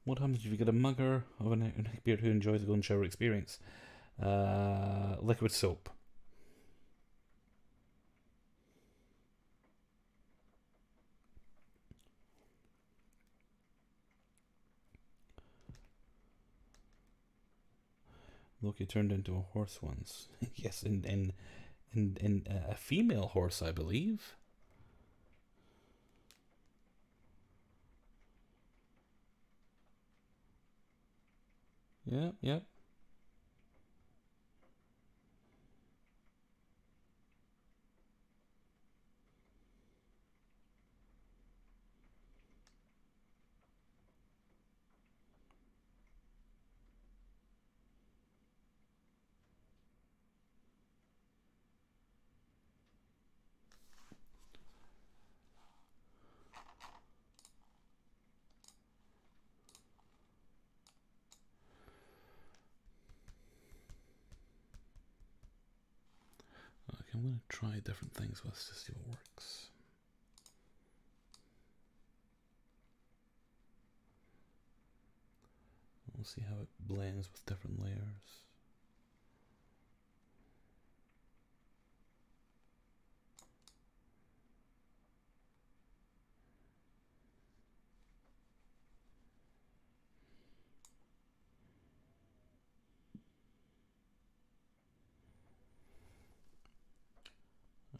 What happens if you get a mugger of an neckbeard who enjoys the golden shower experience? Liquid soap. Loki turned into a horse once. Yes, in a female horse, I believe. Yeah, yeah. Okay, I'm going to try different things with this to see what works. We'll see how it blends with different layers.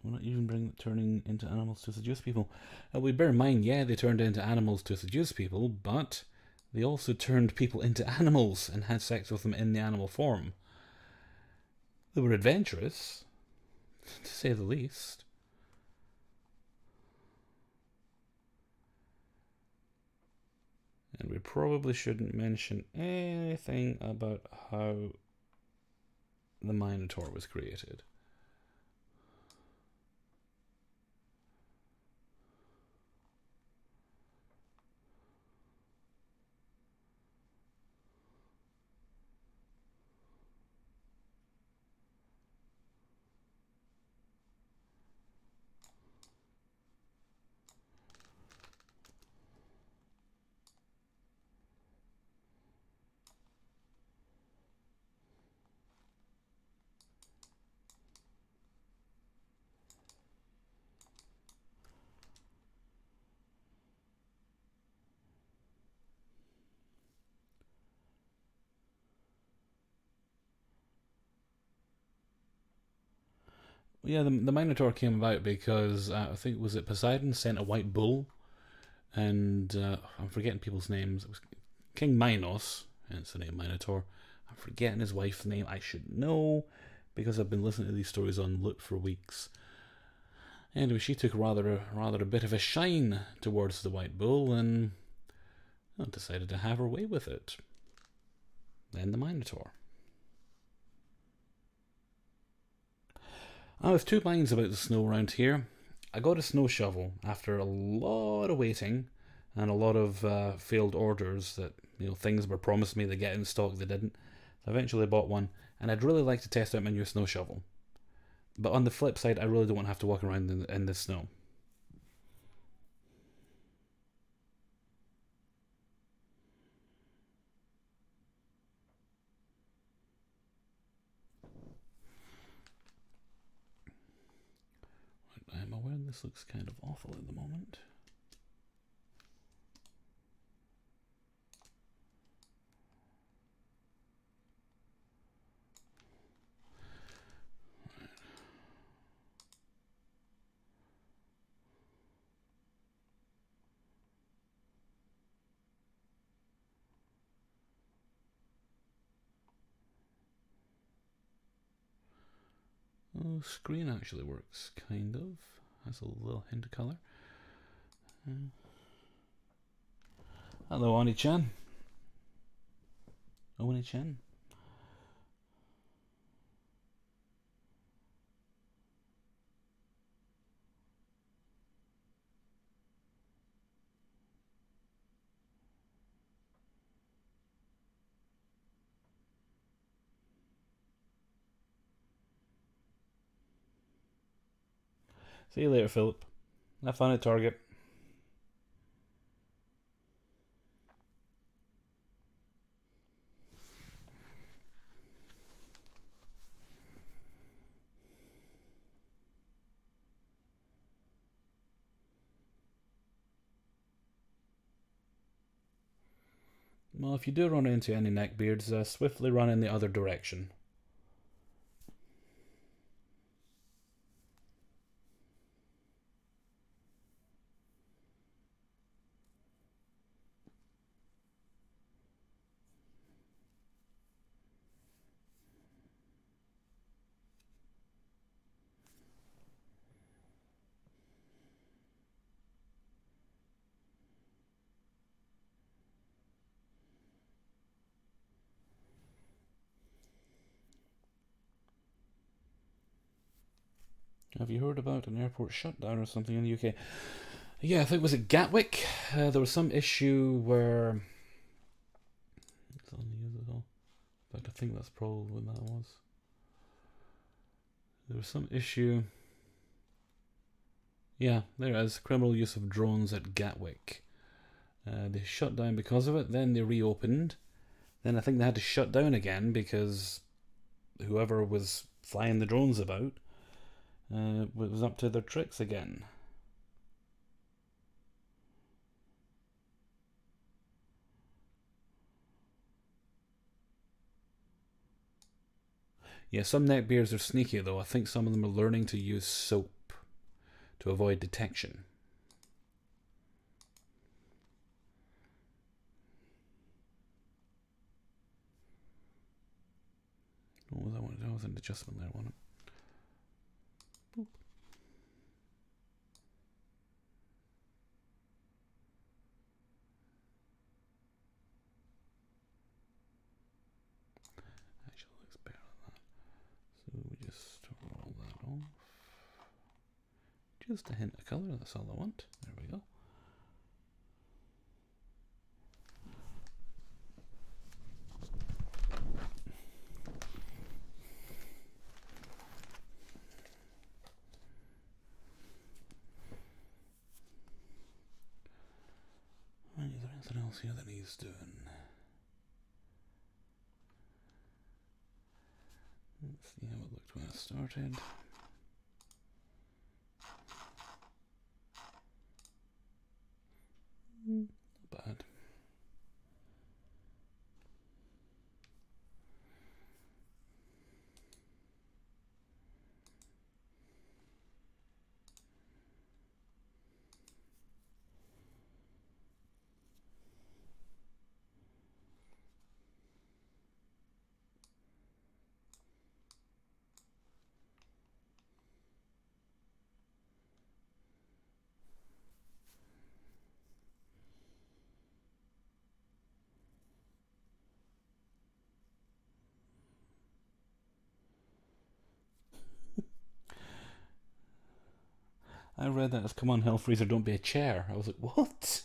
We're not even turning into animals to seduce people. We bear in mind, yeah, they turned into animals to seduce people, but they also turned people into animals and had sex with them in the animal form. They were adventurous, to say the least. And we probably shouldn't mention anything about how the Minotaur was created. Yeah, the Minotaur came about because I think was it Poseidon sent a white bull, and I'm forgetting people's names. It was King Minos, hence the name Minotaur. I'm forgetting his wife's name. I should know because I've been listening to these stories on loop for weeks. Anyway, she took rather a bit of a shine towards the white bull and decided to have her way with it. Then the Minotaur. I have two minds about the snow around here. I got a snow shovel after a lot of waiting and a lot of failed orders that things were promised me they get in stock they didn't. So I eventually bought one, and I'd really like to test out my new snow shovel. But on the flip side, I really don't want to have to walk around in the snow. I'm aware this looks kind of awful at the moment. Oh, screen actually works, kind of. Has a little hint of colour. Hello, Oni-chan. Oni-chan. See you later, Philip. Have fun at Target. Well, if you do run into any neckbeards, swiftly run in the other direction. Have you heard about an airport shutdown or something in the UK? Yeah, I think was it Gatwick? There was some issue where it's on the news at all. In fact, I think that's probably what that was. There was some issue. Yeah, there is criminal use of drones at Gatwick. They shut down because of it. Then they reopened. Then I think they had to shut down again because whoever was flying the drones about was up to their tricks again. Yeah, some neckbeards are sneaky though. I think some of them are learning to use soap to avoid detection. What was that one? That was an adjustment there, wasn't it? Boop. Actually looks better than that. So we just roll that off. Just a hint of colour, that's all I want. There we go. Right, is there anything else here that needs doing? Let's see how it looked when I started. Not bad. I read that as "Come on, Hellfreezer, don't be a chair." I was like, what?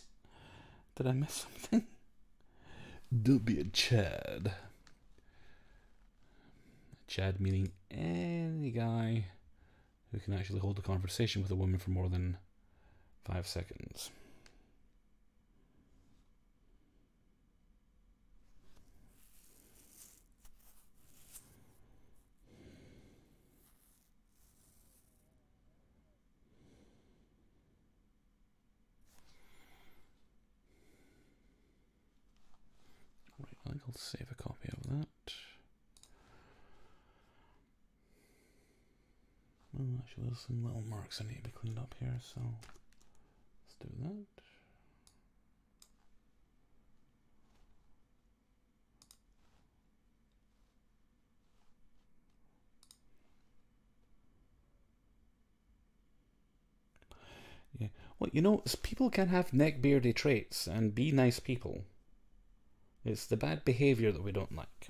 Did I miss something? Don't be a Chad. Chad meaning any guy who can actually hold a conversation with a woman for more than 5 seconds. Right, I think I'll save a copy of that. Well, actually, there's some little marks that need to be cleaned up here, so let's do that. Yeah. Well, you know, people can have neckbeardy traits and be nice people. It's the bad behavior that we don't like.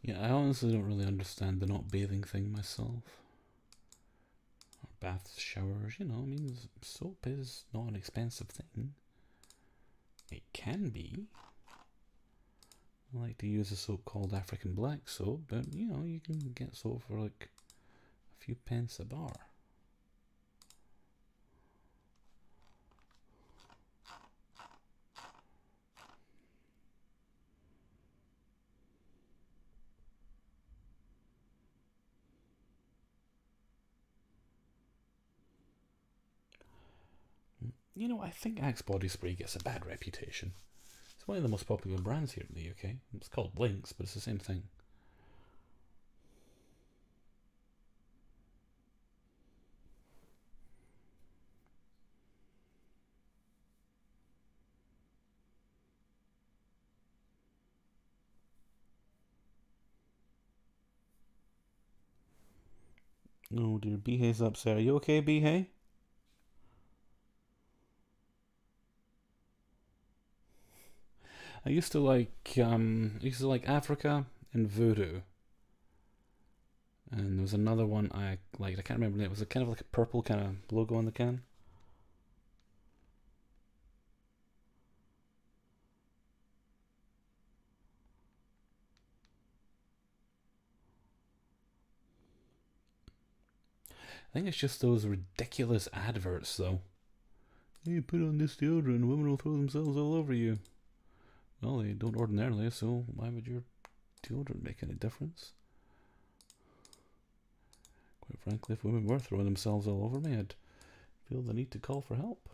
Yeah, I honestly don't really understand the not bathing thing myself. Or baths, showers, you know, I mean, soap is not an expensive thing. It can be. I like to use a soap called African black soap, but you know, you can get soap for like a few pence a bar. You know, I think Axe body spray gets a bad reputation. It's one of the most popular brands here in the UK. It's called Blinks, but it's the same thing. Oh dear, Bihay's upset. Are you okay, Bihay? I used to like Africa and Voodoo. And there was another one I liked. I can't remember the name. It was a kind of like a purple kind of logo on the can. I think it's just those ridiculous adverts, though. Hey, put on this deodorant, women will throw themselves all over you. Well, they don't ordinarily, so why would your deodorant make any difference? Quite frankly, if women were throwing themselves all over me, I'd feel the need to call for help.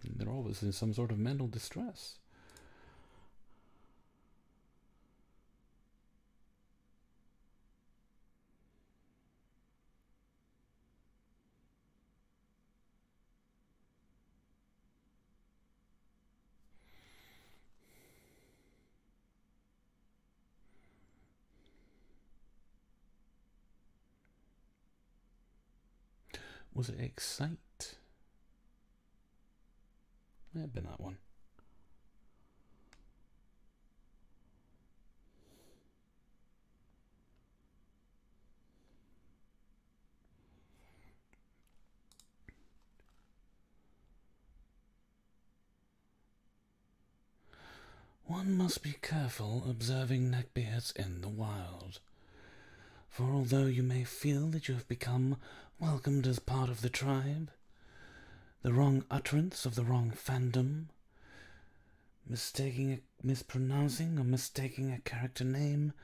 They're always in some sort of mental distress. Was it Excite? Might have been that one. One must be careful observing neckbeards in the wild. For although you may feel that you have become welcomed as part of the tribe, the wrong utterance of the wrong fandom, mispronouncing or mistaking a character name,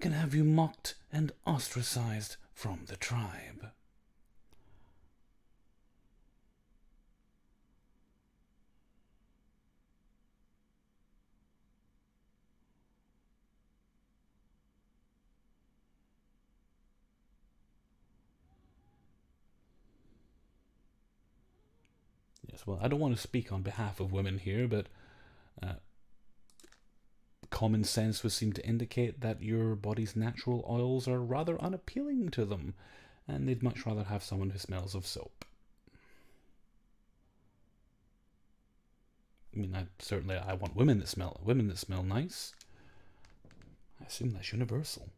can have you mocked and ostracized from the tribe. Yes, well, I don't want to speak on behalf of women here, but common sense would seem to indicate that your body's natural oils are rather unappealing to them, and they'd much rather have someone who smells of soap. I mean, I want women that smell nice. I assume that's universal.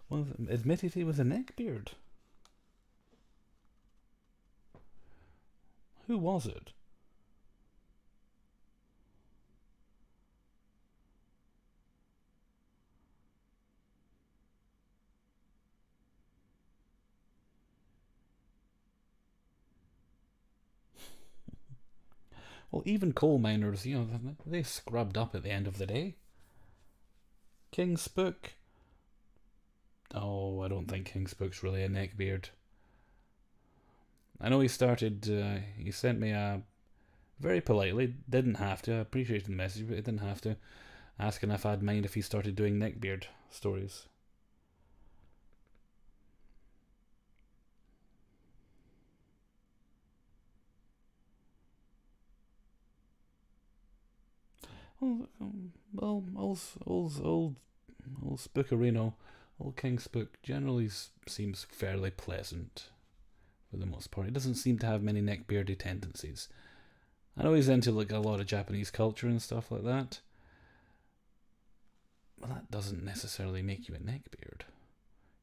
Well, admittedly, with a neckbeard. Who was it? Well, even coal miners, they scrubbed up at the end of the day. King Spook. Oh, I don't think King Spook's really a neckbeard. I know he sent me a, very politely, didn't have to, I appreciated the message, but he didn't have to, asking if I'd mind if he started doing neckbeard stories. Well, old Spookerino, old King Spook generally seems fairly pleasant for the most part. He doesn't seem to have many neckbeardy tendencies. I know he's into like a lot of Japanese culture and stuff like that. Well, that doesn't necessarily make you a neckbeard.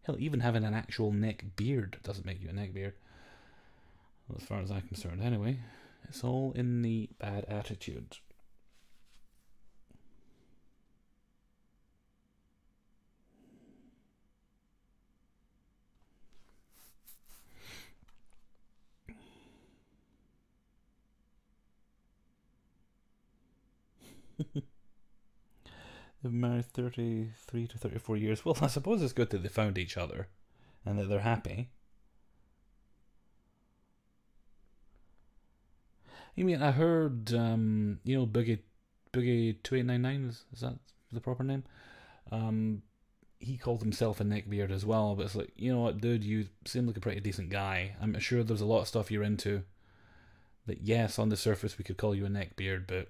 Hell, even having an actual neck beard doesn't make you a neckbeard. Well, as far as I'm concerned, anyway. It's all in the bad attitude. They've been married 33 to 34 years. Well, I suppose it's good that they found each other and that they're happy. You mean, I heard, Boogie 2899, is that the proper name? He called himself a neckbeard as well, but it's like, you know what, dude, you seem like a pretty decent guy. I'm sure there's a lot of stuff you're into that, yes, on the surface we could call you a neckbeard, but,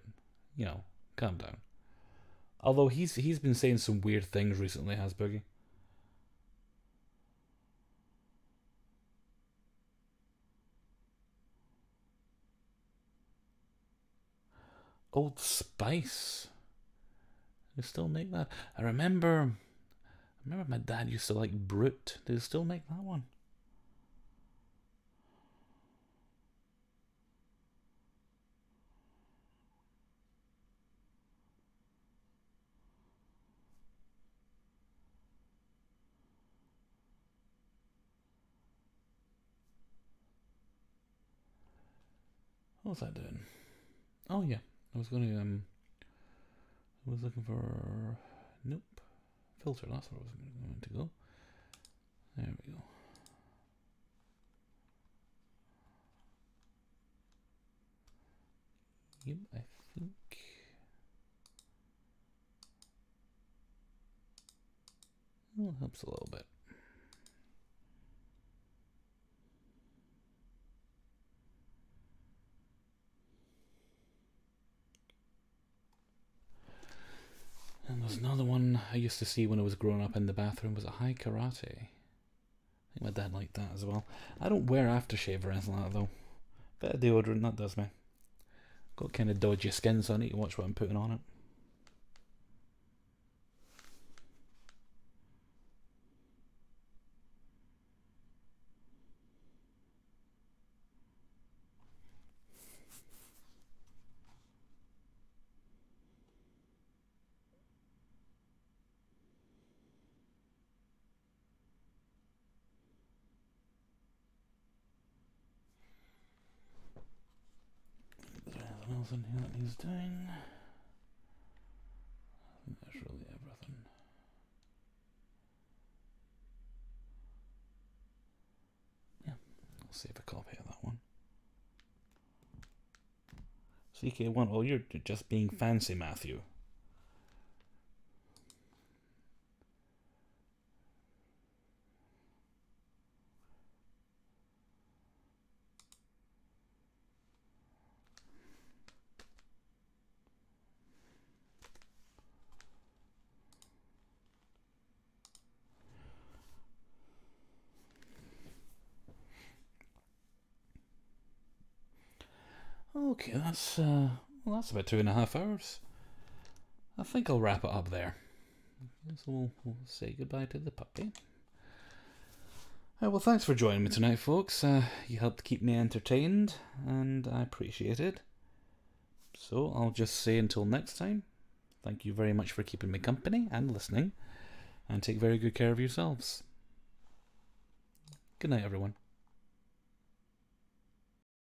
calm down. Although he's been saying some weird things recently, has Boogie? Old Spice. They still make that. I remember my dad used to like Brute. Do they still make that one? What was I doing? Oh yeah, I was going to I was looking for, nope, filter. That's where I was going to go. There we go. Yep, I think. Well, helps a little bit. And there's another one I used to see when I was growing up in the bathroom. Was it High Karate? I think my dad liked that as well. I don't wear aftershave or anything like that though. Bit of deodorant, that does me. Got kind of dodgy skin, so I need to watch what I'm putting on it. Is there anything else in here that needs doing? I think that's really everything. Yeah, I'll save a copy of that one. CK1, well, you're just being fancy, Matthew. Okay, that's about 2.5 hours. I think I'll wrap it up there. So we'll say goodbye to the puppy. Well, thanks for joining me tonight, folks. You helped keep me entertained, and I appreciate it. So I'll just say until next time, thank you very much for keeping me company and listening, and take very good care of yourselves. Good night, everyone.